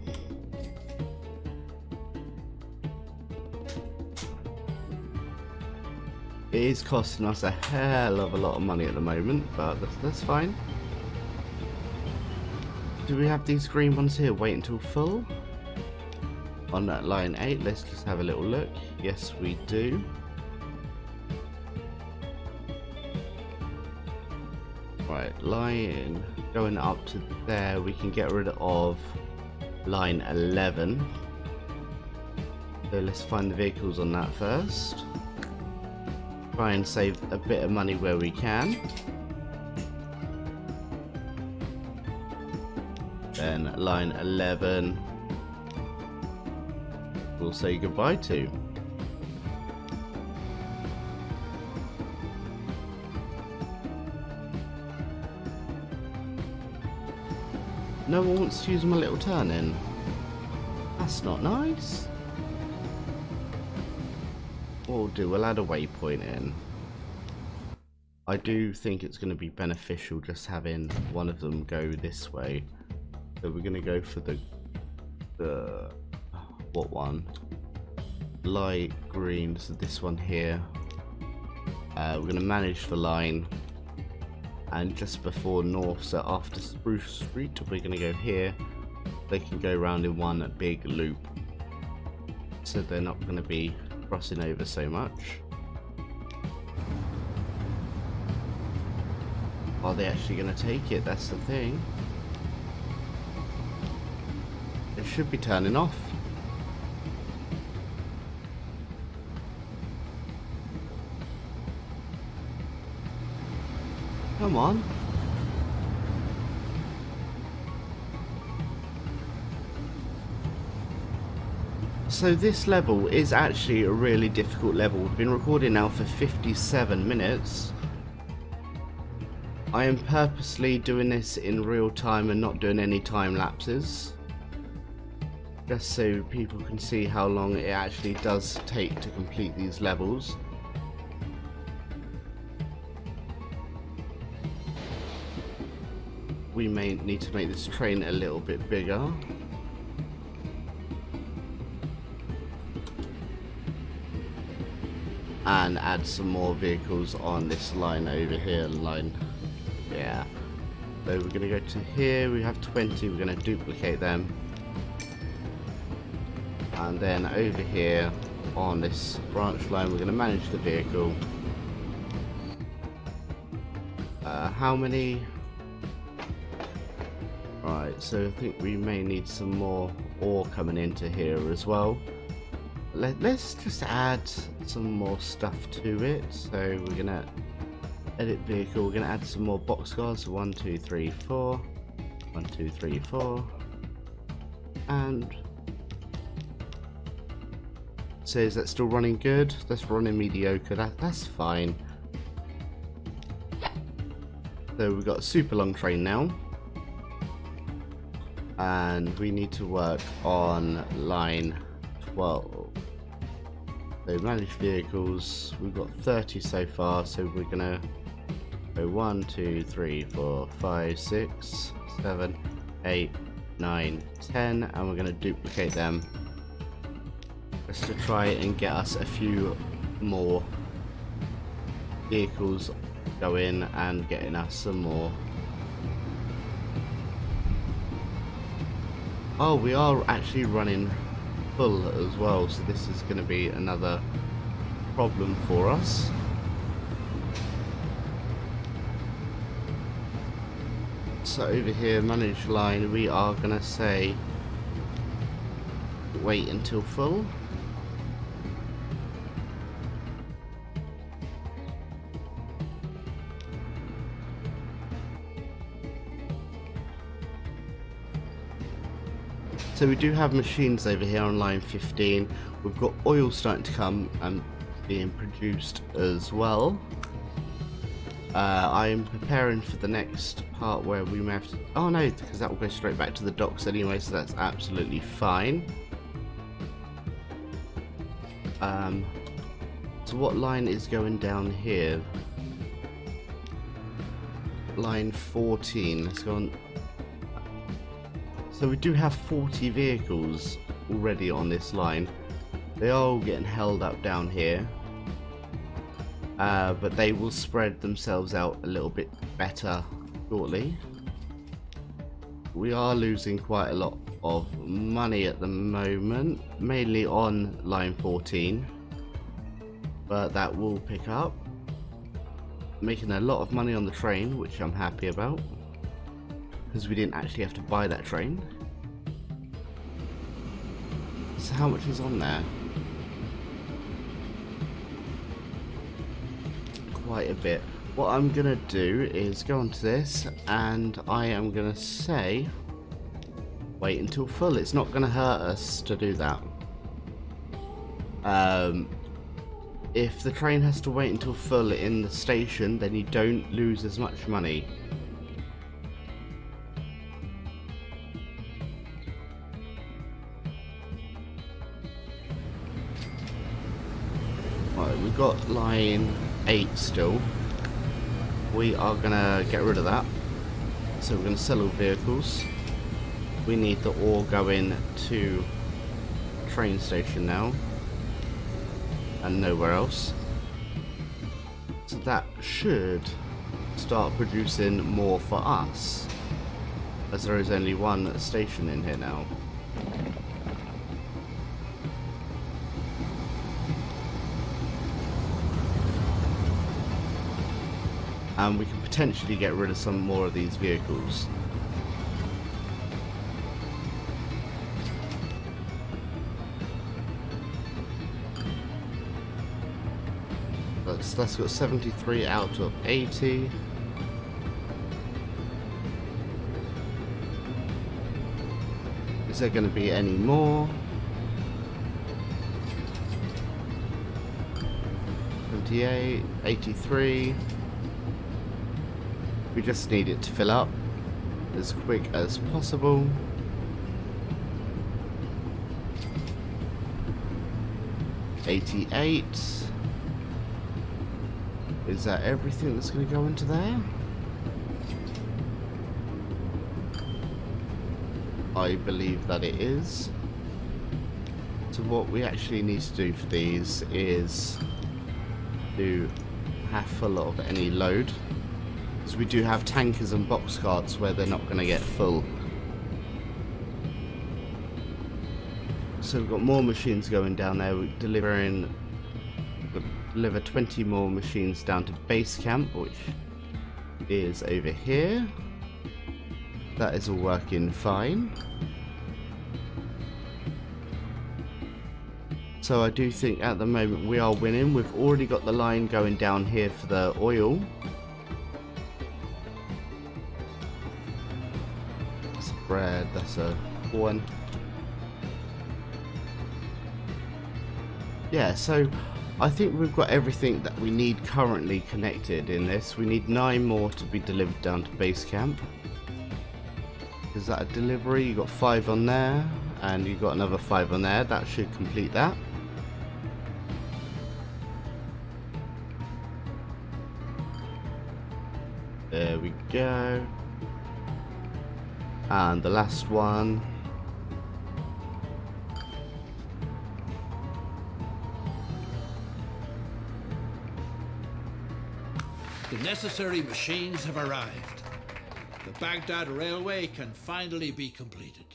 It is costing us a hell of a lot of money at the moment, but that's fine. Do we have these green ones here? Wait until full. On that line 8, let's just have a little look. Yes, we do. Right, line going up to there, we can get rid of line 11. So let's find the vehicles on that first. Try and save a bit of money where we can. Then line 11 we'll say goodbye to. No one wants to use my little turn in. That's not nice. We'll add a waypoint in. I do think it's going to be beneficial just having one of them go this way. So we're going to go for the what one? Light green, so this one here. We're going to manage the line, and just before north, so after Spruce Street, we're going to go here. They can go around in one big loop, so they're not going to be crossing over so much. Are they actually going to take it? That's the thing. It should be turning off. Come on. So this level is actually a really difficult level. We've been recording now for 57 minutes. I am purposely doing this in real time and not doing any time lapses, just so people can see how long it actually does take to complete these levels. We may need to make this train a little bit bigger. And add some more vehicles on this line over here. Yeah. So we're going to go to here. We have 20. We're going to duplicate them. And then over here on this branch line, we're going to manage the vehicle. How many? Right, so I think we may need some more ore coming into here as well. Let's just add some more stuff to it. So we're gonna edit vehicle. We're gonna add some more boxcars. So 1, 2, 3, 4. 1, 2, 3, 4. And so is that still running good? That's running mediocre. That's fine. So we've got a super long train now. And we need to work on line 12. So manage vehicles, we've got 30 so far, so we're gonna go 1, 2, 3, 4, 5, 6, 7, 8, 9, 10, and we're gonna duplicate them just to try and get us a few more vehicles going and getting us some more. Oh, we are actually running full as well, so this is going to be another problem for us. So over here, manage line, we are going to say wait until full. So we do have machines over here on line 15. We've got oil starting to come and being produced as well. I'm preparing for the next part where we may have to... Oh no, because that will go straight back to the docks anyway, so that's absolutely fine. So what line is going down here? Line 14. Let's go on. So we do have 40 vehicles already on this line. They are all getting held up down here. But they will spread themselves out a little bit better shortly. We are losing quite a lot of money at the moment, mainly on line 14, but that will pick up. Making a lot of money on the train, which I'm happy about, because we didn't actually have to buy that train. So how much is on there? Quite a bit. What I'm gonna do is go onto this, and I am gonna say wait until full. It's not gonna hurt us to do that. If the train has to wait until full in the station, then you don't lose as much money. Right, we've got line 8 still. We are gonna get rid of that. So we're gonna sell all vehicles. We need the ore going to the train station now, and nowhere else. So that should start producing more for us, as there is only one station in here now. And we can potentially get rid of some more of these vehicles. That's got 73 out of 80. Is there going to be any more? 78, 83. We just need it to fill up as quick as possible. $88. Is that everything that's going to go into there? I believe that it is. So what we actually need to do for these is do half a lot of any load. Because we do have tankers and box carts where they're not going to get full. So we've got more machines going down there. We're deliver 20 more machines down to base camp, which is over here. That is all working fine. So I do think at the moment we are winning. We've already got the line going down here for the oil. That's a bread, that's a one. Yeah, so I think we've got everything that we need currently connected in this. We need 9 more to be delivered down to base camp. Is that a delivery? You got 5 on there, and you got another 5 on there. That should complete that. There we go. And the last one. The necessary machines have arrived. The Baghdad Railway can finally be completed.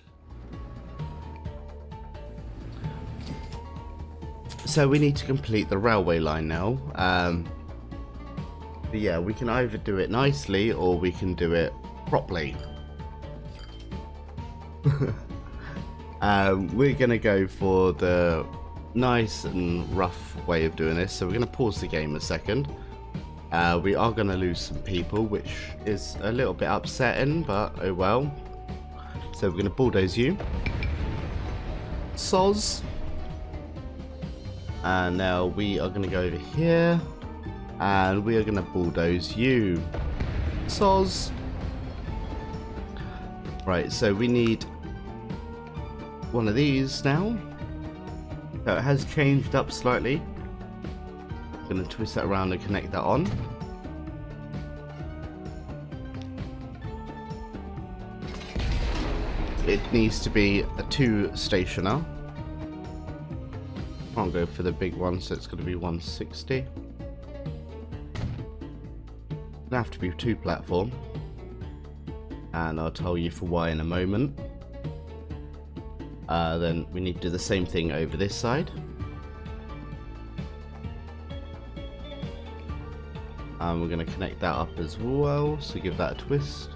So we need to complete the railway line now. But yeah, we can either do it nicely or we can do it properly. We're going to go for the nice and rough way of doing this. So we're going to pause the game a second. We are going to lose some people, which is a little bit upsetting, but oh well. So we're going to bulldoze you. Soz. And now we are going to go over here. And we are going to bulldoze you. Soz. Right, so we need one of these now. So it has changed up slightly. I'm going to twist that around and connect that on. It needs to be a 2-stationer. Can't go for the big one, so it's going to be 160. Gonna have to be 2 platform, and I'll tell you for why in a moment. Then we need to do the same thing over this side. And we're going to connect that up as well, so give that a twist.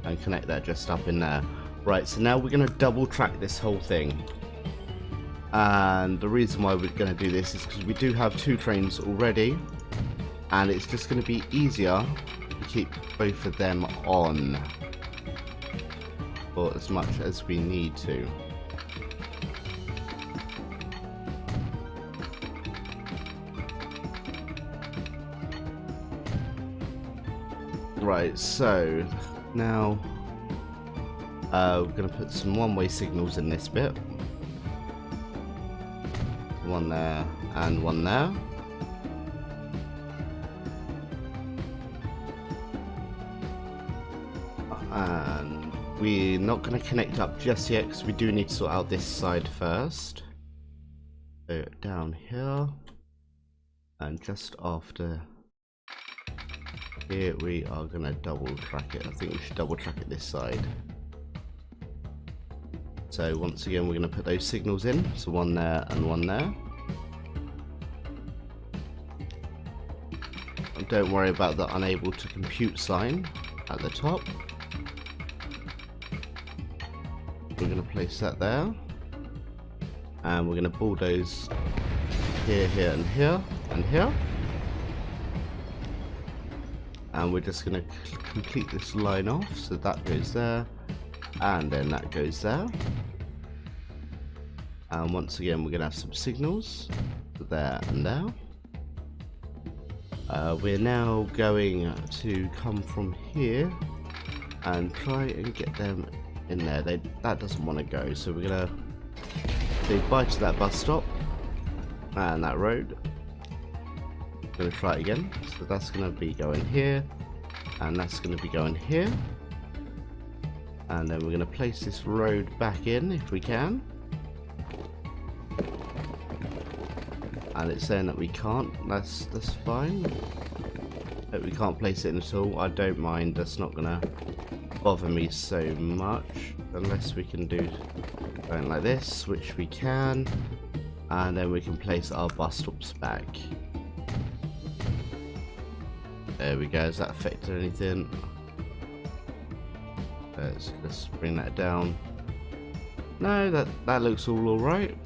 And connect that just up in there. Right, so now we're going to double track this whole thing. And the reason why we're going to do this is because we do have 2 trains already. And it's just going to be easier to keep both of them on for as much as we need to. Right, so now we're going to put some one-way signals in this bit. One there and one there. And we're not going to connect up just yet because we do need to sort out this side first. So down here, and just after here we are going to double track it. I think we should double track it this side. So once again we're going to put those signals in, so one there and one there. And don't worry about the unable to compute sign at the top. We're going to place that there, and we're going to bulldoze here, here and here and here, and we're just going to complete this line off, so that goes there and then that goes there. And once again we're going to have some signals there and there. We're now going to come from here and try and get them in there. That doesn't want to go, so we're gonna say bye to that bus stop and that road. We're gonna try it again, so that's gonna be going here and that's gonna be going here, and then we're gonna place this road back in if we can, and it's saying that we can't. That's fine, but we can't place it in at all. I don't mind, that's not gonna bother me so much unless we can do something like this, which we can, and then we can place our bus stops back. There we go. Has that affected anything? Let's bring that down. No, that looks all right.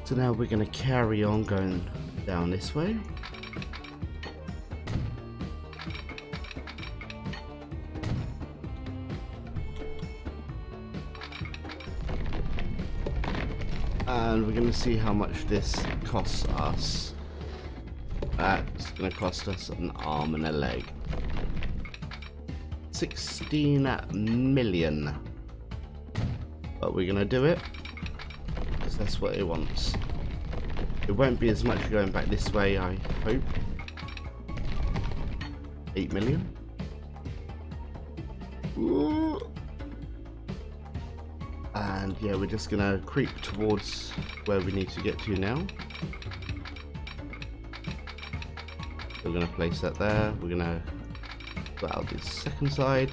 So now we're going to carry on going down this way. And we're going to see how much this costs us. That's going to cost us an arm and a leg. 16 million. But we're going to do it, because that's what it wants. It won't be as much going back this way, I hope. 8 million. Ooh. And yeah, we're just gonna creep towards where we need to get to now. We're gonna place that there. We're gonna put out the second side.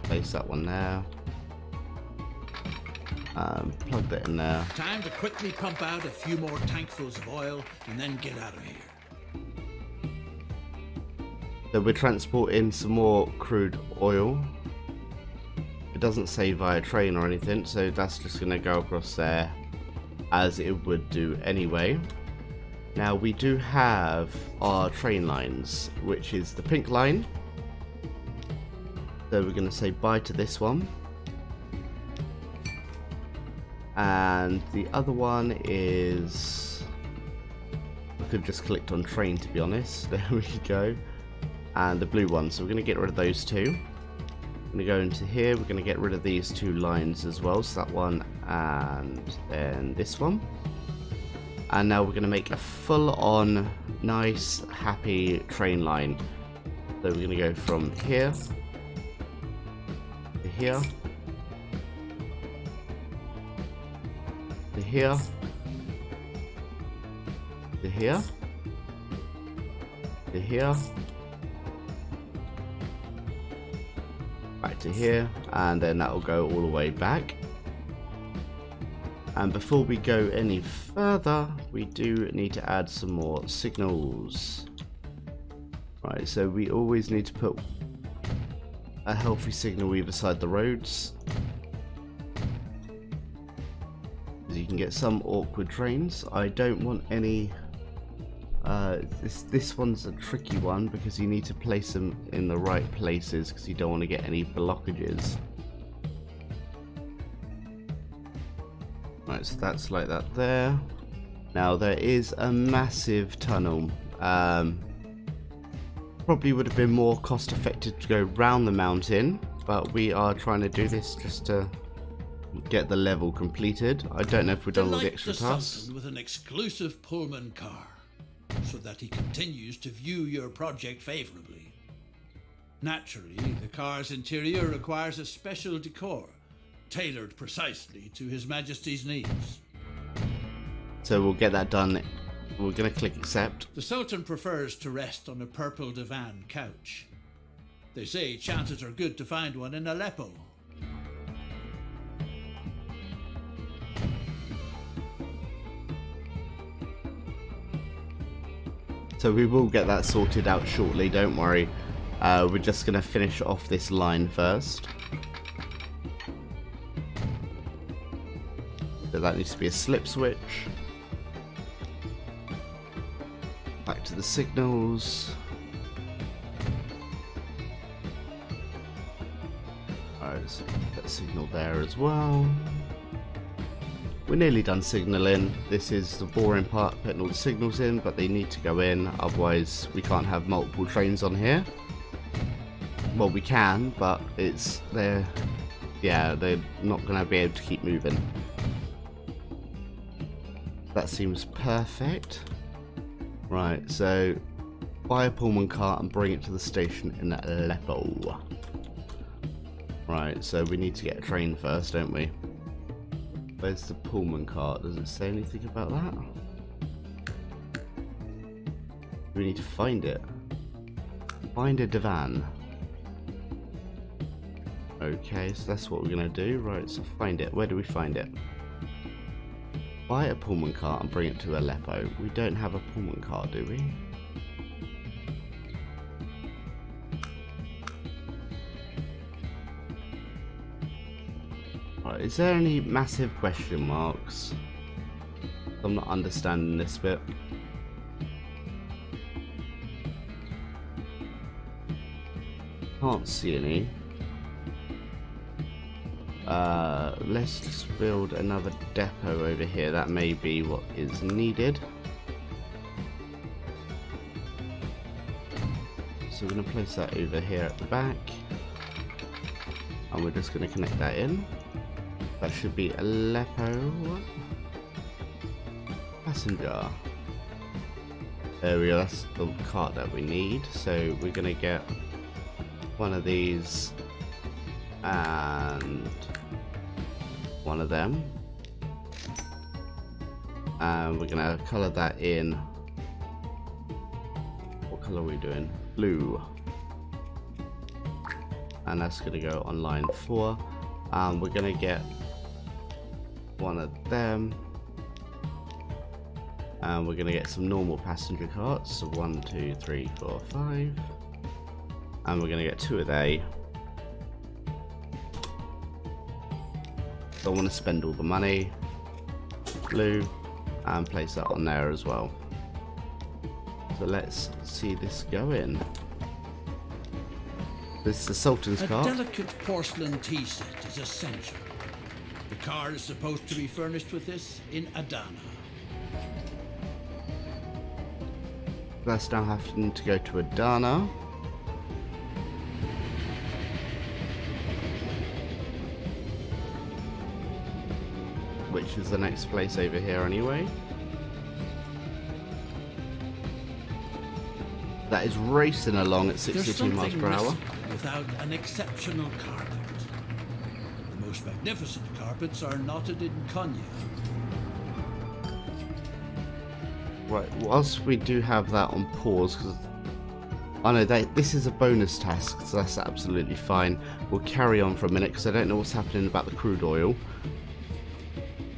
Place that one there. Plug that in there. Time to quickly pump out a few more tankfuls of oil and then get out of here. So we're transporting some more crude oil. It doesn't say via train or anything, so that's just going to go across there as it would do anyway. Now we do have our train lines, which is the pink line. So we're going to say bye to this one. And the other one is could have just clicked on train, to be honest. There we go. And the blue one, so we're going to get rid of those two. We're going to go into here, we're going to get rid of these two lines as well, so that one and then this one. And now we're going to make a full-on, nice, happy train line. So we're going to go from here to here to here to here to here, back to here, and then that will go all the way back. And before we go any further, we do need to add some more signals. Right, so we always need to put a healthy signal either side the roads. You can get some awkward trains. I don't want any. This one's a tricky one because you need to place them in the right places because you don't want to get any blockages. Right, so that's like that there. Now there is a massive tunnel. Probably would have been more cost effective to go round the mountain, but we are trying to do this just to get the level completed. I don't know if we've done all the extra tasks. With an exclusive Pullman car, so that he continues to view your project favorably. Naturally, the car's interior requires a special decor, tailored precisely to His Majesty's needs. So we'll get that done. We're going to click accept. The Sultan prefers to rest on a purple divan couch. They say chances are good to find one in Aleppo. So we will get that sorted out shortly, don't worry. We're just going to finish off this line first. So that needs to be a slip switch. Back to the signals. Alright, so put a signal there as well. We're nearly done signalling. This is the boring part, putting all the signals in, but they need to go in, otherwise we can't have multiple trains on here. Well, we can, but they're not going to be able to keep moving. That seems perfect. Right, so buy a Pullman car and bring it to the station in Aleppo. Right, so we need to get a train first, don't we? Where's the Pullman cart? Does it say anything about that? We need to find it. Find a divan. Okay, so that's what we're going to do. Right, so find it. Where do we find it? Buy a Pullman cart and bring it to Aleppo. We don't have a Pullman cart, do we? Is there any massive question marks? I'm not understanding this bit. Can't see any. Let's just build another depot over here. That may be what is needed. So we're going to place that over here at the back. And we're just going to connect that in. That should be Aleppo. Passenger. There we go, that's the cart that we need. So we're going to get one of these and one of them. And we're going to colour that in. What colour are we doing? Blue. And that's going to go on line 4. We're going to get one of them, and we're going to get some normal passenger carts, so 1, 2, 3, 4, 5, and we're going to get 2 of they. Don't want to spend all the money. Blue, and place that on there as well. So let's see this go in. This is the Sultan's car. A delicate porcelain tea set is essential. The car is supposed to be furnished with this in Adana. That's now having to go to Adana. Which is the next place over here anyway. That is racing along at 62 miles per hour. Without an exceptional carpet. The most magnificent carpets are knotted in Konya. Right, whilst we do have that on pause, because I know this is a bonus task, so that's absolutely fine. We'll carry on for a minute because I don't know what's happening about the crude oil.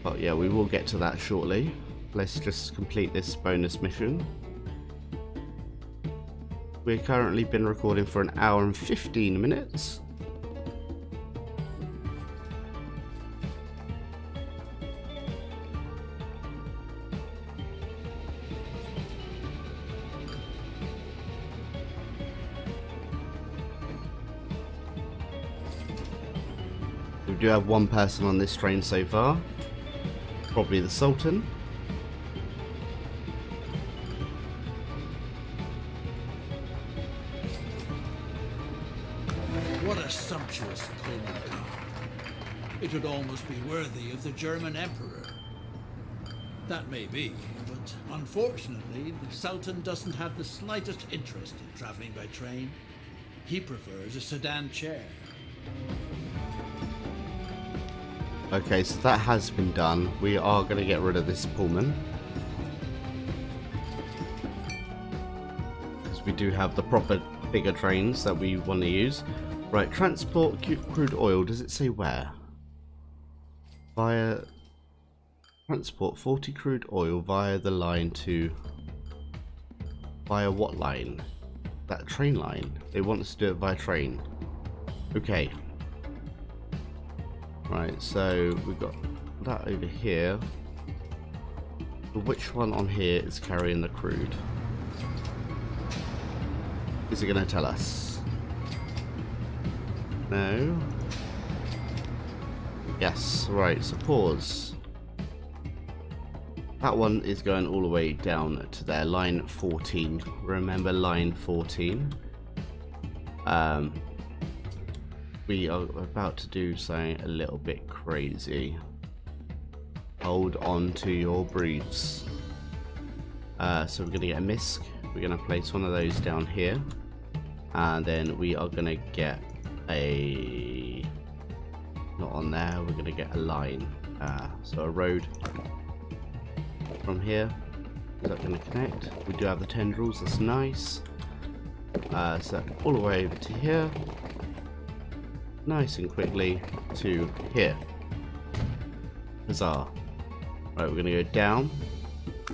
But yeah, we will get to that shortly. Let's just complete this bonus mission. We've currently been recording for an hour and 15 minutes. We do have one person on this train so far. Probably the Sultan. What a sumptuous Pullman car. It would almost be worthy of the German Emperor. That may be, but unfortunately, the Sultan doesn't have the slightest interest in traveling by train. He prefers a sedan chair. Okay, so that has been done. We are going to get rid of this Pullman. Because we do have the proper bigger trains that we want to use. Right, transport crude oil. Does it say where? Via... Transport 40 crude oil via the line to... Via what line? That train line. They want us to do it via train. Okay. Right, so we've got that over here. But which one on here is carrying the crude? Is it going to tell us? No. Yes, right, so pause. That one is going all the way down to there, line 14. Remember line 14. We are about to do something a little bit crazy. Hold on to your briefs. So we're going to get a misc. We're going to place one of those down here. And then we are going to get a... Not on there, we're going to get a line. So a road from here. Is that going to connect? We do have the tendrils, that's nice. So all the way over to here. Nice and quickly to here. Huzzah. Right, we're going to go down.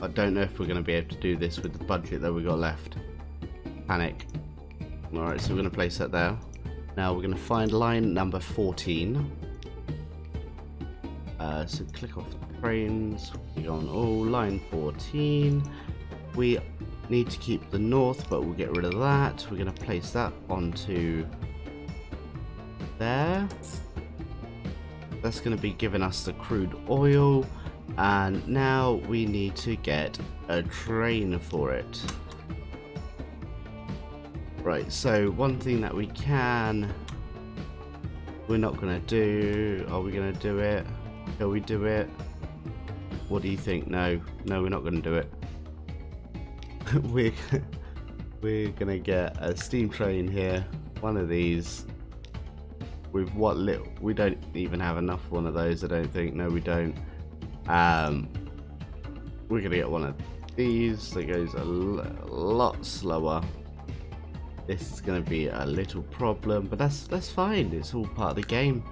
I don't know if we're going to be able to do this with the budget that we got left. Panic. Alright, so we're going to place that there. Now we're going to find line number 14. So click off the trains. We go on line 14. We need to keep the north, but we'll get rid of that. We're going to place that onto... there. That's going to be giving us the crude oil, and now we need to get a train for it. Right, so one thing that we can... We're not going to do... Are we going to do it? Shall we do it? What do you think? No, we're not going to do it. We're going to get a steam train here. One of these. With what little... We don't even have enough one of those, I don't think. No, we don't. We're going to get one of these that goes a lot slower. This is going to be a little problem, but that's fine. It's all part of the game.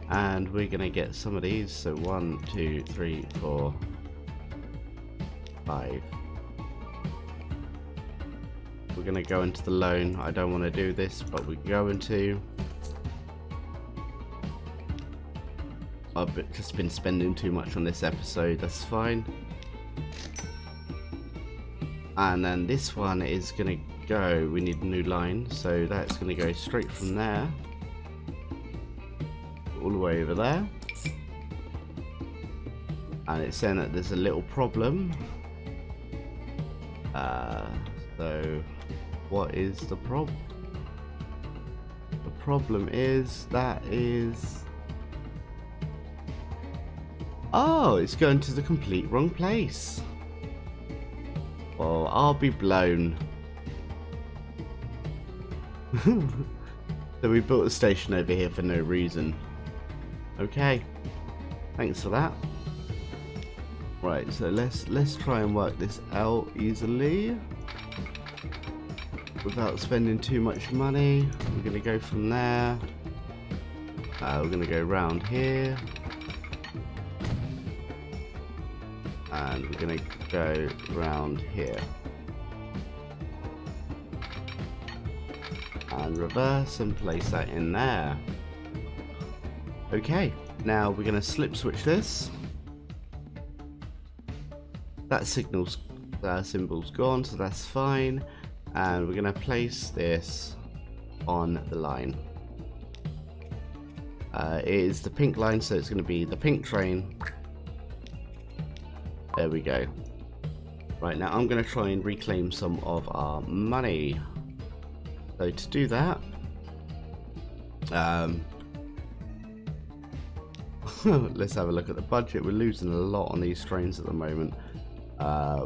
And we're going to get some of these. So 1, 2, 3, 4, 5. We're going to go into the loan. I don't want to do this, but we're going to. I've just been spending too much on this episode, that's fine. And then this one is going to go, we need a new line, so that's going to go straight from there. All the way over there. And it's saying that there's a little problem. So, what is the problem? The problem is oh, it's going to the complete wrong place. Oh, I'll be blown. So we built a station over here for no reason. Okay, thanks for that. Right, so let's try and work this out easily without spending too much money. We're gonna go from there. We're gonna go round here, and we're gonna go round here, and reverse and place that in there. Okay, now we're gonna slip switch this. That symbol's gone, so that's fine. And we're going to place this on the line. It is the pink line, so it's going to be the pink train. There we go. Right, now I'm going to try and reclaim some of our money. So to do that, let's have a look at the budget. We're losing a lot on these trains at the moment.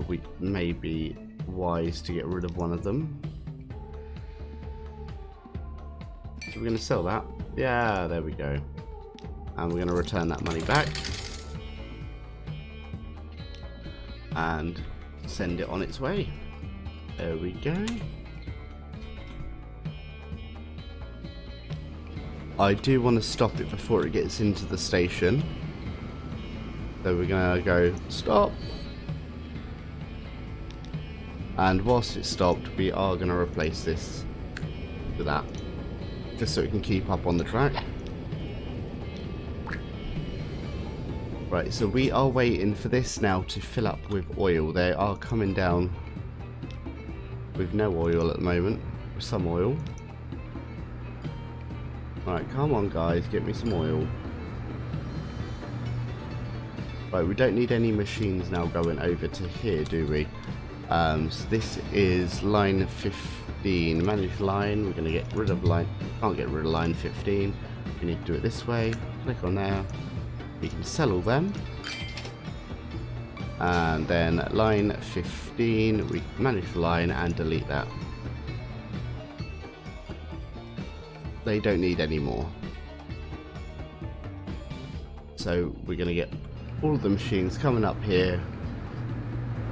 We may be wise to get rid of one of them. So we're going to sell that. Yeah, there we go. And we're going to return that money back and send it on its way. There we go. I do want to stop it before it gets into the station. So we're going to go stop. And whilst it's stopped, we are going to replace this with that, just so it can keep up on the track. Right, so we are waiting for this now to fill up with oil. They are coming down with no oil at the moment, with some oil. Alright, come on guys, get me some oil. Right, we don't need any machines now going over to here, do we? So this is line 15, manage line. We're going to get rid of line, can't get rid of line 15. We need to do it this way. Click on there. We can sell all them. And then line 15, we manage the line and delete that. They don't need any more. So we're going to get all of the machines coming up here.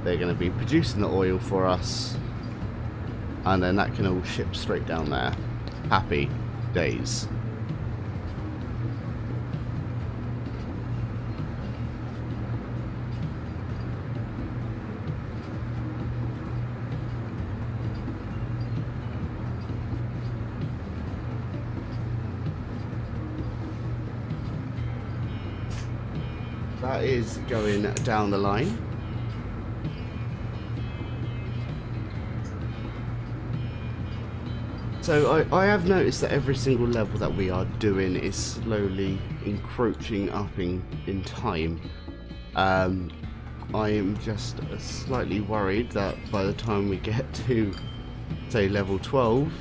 They're going to be producing the oil for us, and then that can all ship straight down there. Happy days. That is going down the line. So I have noticed that every single level that we are doing is slowly encroaching up in time. I am just slightly worried that by the time we get to, say, level 12,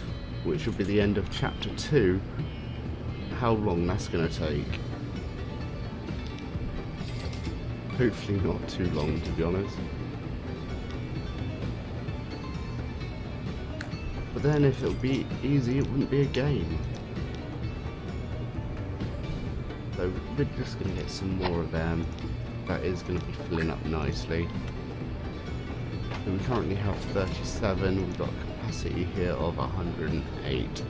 which will be the end of chapter 2, how long that's going to take. Hopefully not too long, to be honest. But then if it would be easy, it wouldn't be a game. So we're just going to get some more of them. That is going to be filling up nicely. So we currently have 37. We've got a capacity here of 108.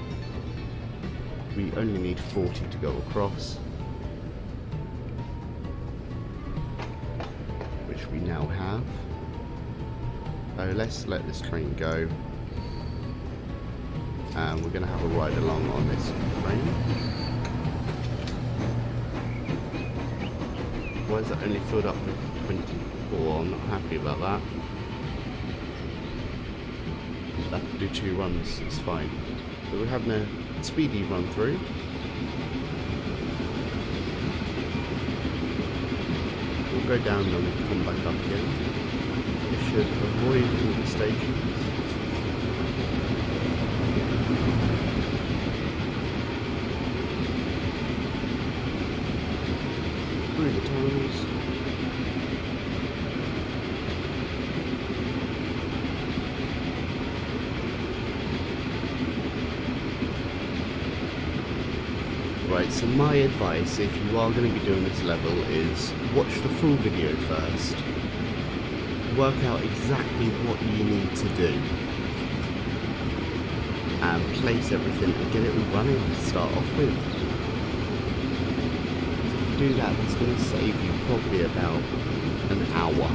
We only need 40 to go across, which we now have. So let's let this train go. And we're going to have a ride along on this train. Why is it only filled up with 24? I'm not happy about that. We'll have to do 2 runs, it's fine. So we're having a speedy run through. We'll go down and come back up again. It should avoid all the stations. through the tunnels. Right, so my advice if you are going to be doing this level is watch the full video first. Work out exactly what you need to do. And place everything and get it all running to start off with. If you do that, that's going to save you probably about an hour.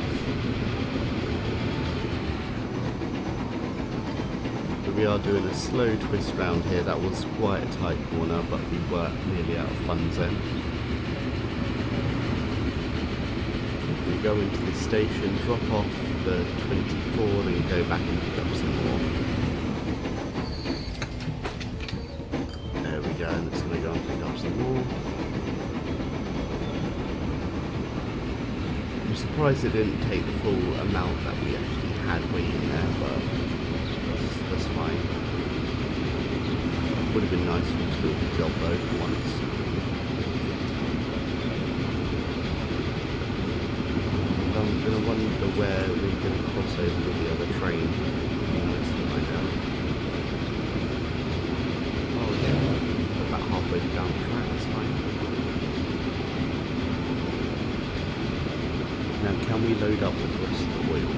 We are doing a slow twist round here. That was quite a tight corner, but we were nearly out of funds then. We go into the station, drop off the 24, then go back and pick up some more. There we go, and it's going to go and pick up some more. I'm surprised it didn't take the full amount that we actually had waiting there, but that's fine. Would have been nice to do a good job though for once. I'm going to wonder where we're going to cross over with the other train. Let's find out. Oh yeah, about halfway down the track, that's fine. Now can we load up with the rest of the oil?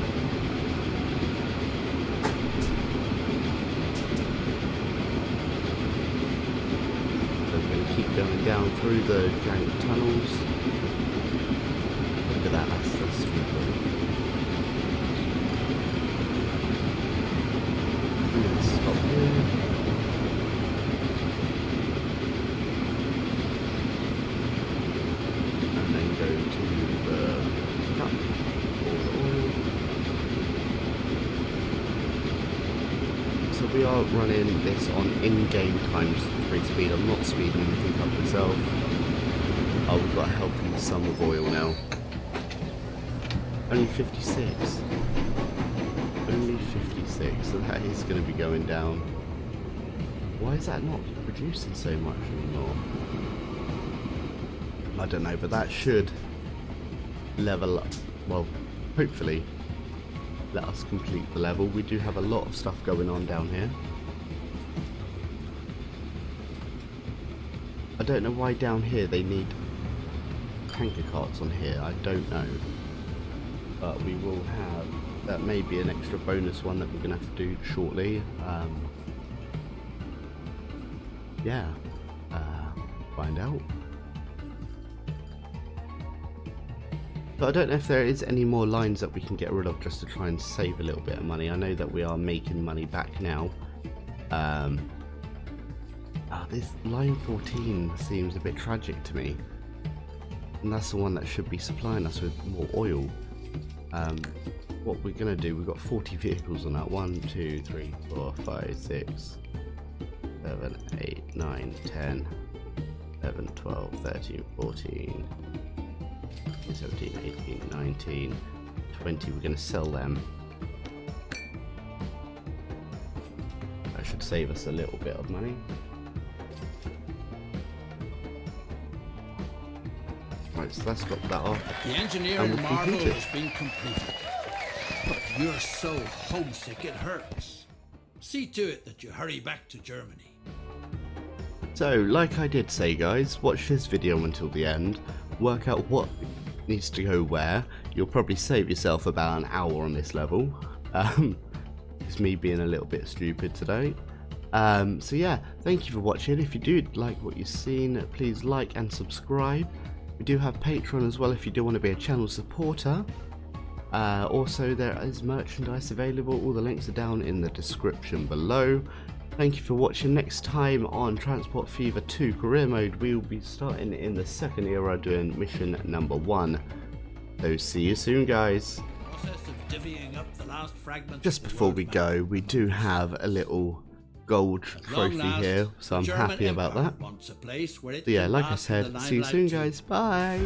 Keep going down through the giant tunnels. Look at that, that's super. Let's stop here. And then go to the cup for the oil. So we are running this on in-game times. Speed. I'm not speeding anything up myself. Oh, we've got a healthy sum of oil now. Only 56. Only 56, so that is going to be going down. Why is that not producing so much anymore? I don't know, but that should level up. Well, hopefully let us complete the level. We do have a lot of stuff going on down here. I don't know why down here they need tanker carts on here, I don't know. But we will have, that may be an extra bonus one that we're going to have to do shortly. Yeah, find out. But I don't know if there is any more lines that we can get rid of just to try and save a little bit of money. I know that we are making money back now. This line 14 seems a bit tragic to me, and that's the one that should be supplying us with more oil. What we're going to do, we've got 40 vehicles on that. 1, 2, 3, 4, 5, 6, 7, 8, 9, 10, 11, 12, 13, 14, 17, 18, 19, 20. We're going to sell them. That should save us a little bit of money. Right, so let's drop that off. The engineering marvel has been completed. But you're so homesick it hurts. See to it that you hurry back to Germany. So, like I did say guys, watch this video until the end, work out what needs to go where. You'll probably save yourself about an hour on this level. It's me being a little bit stupid today. So yeah, thank you for watching. If you do like what you've seen, please like and subscribe. We do have Patreon as well if you do want to be a channel supporter. Also, there is merchandise available. All the links are down in the description below. Thank you for watching. Next time on Transport Fever 2 Career Mode, we will be starting in the second era doing mission number 1. So see you soon guys. Just before we go, we do have a little gold trophy here, so I'm happy about that. So yeah, like I said, see you soon guys, bye!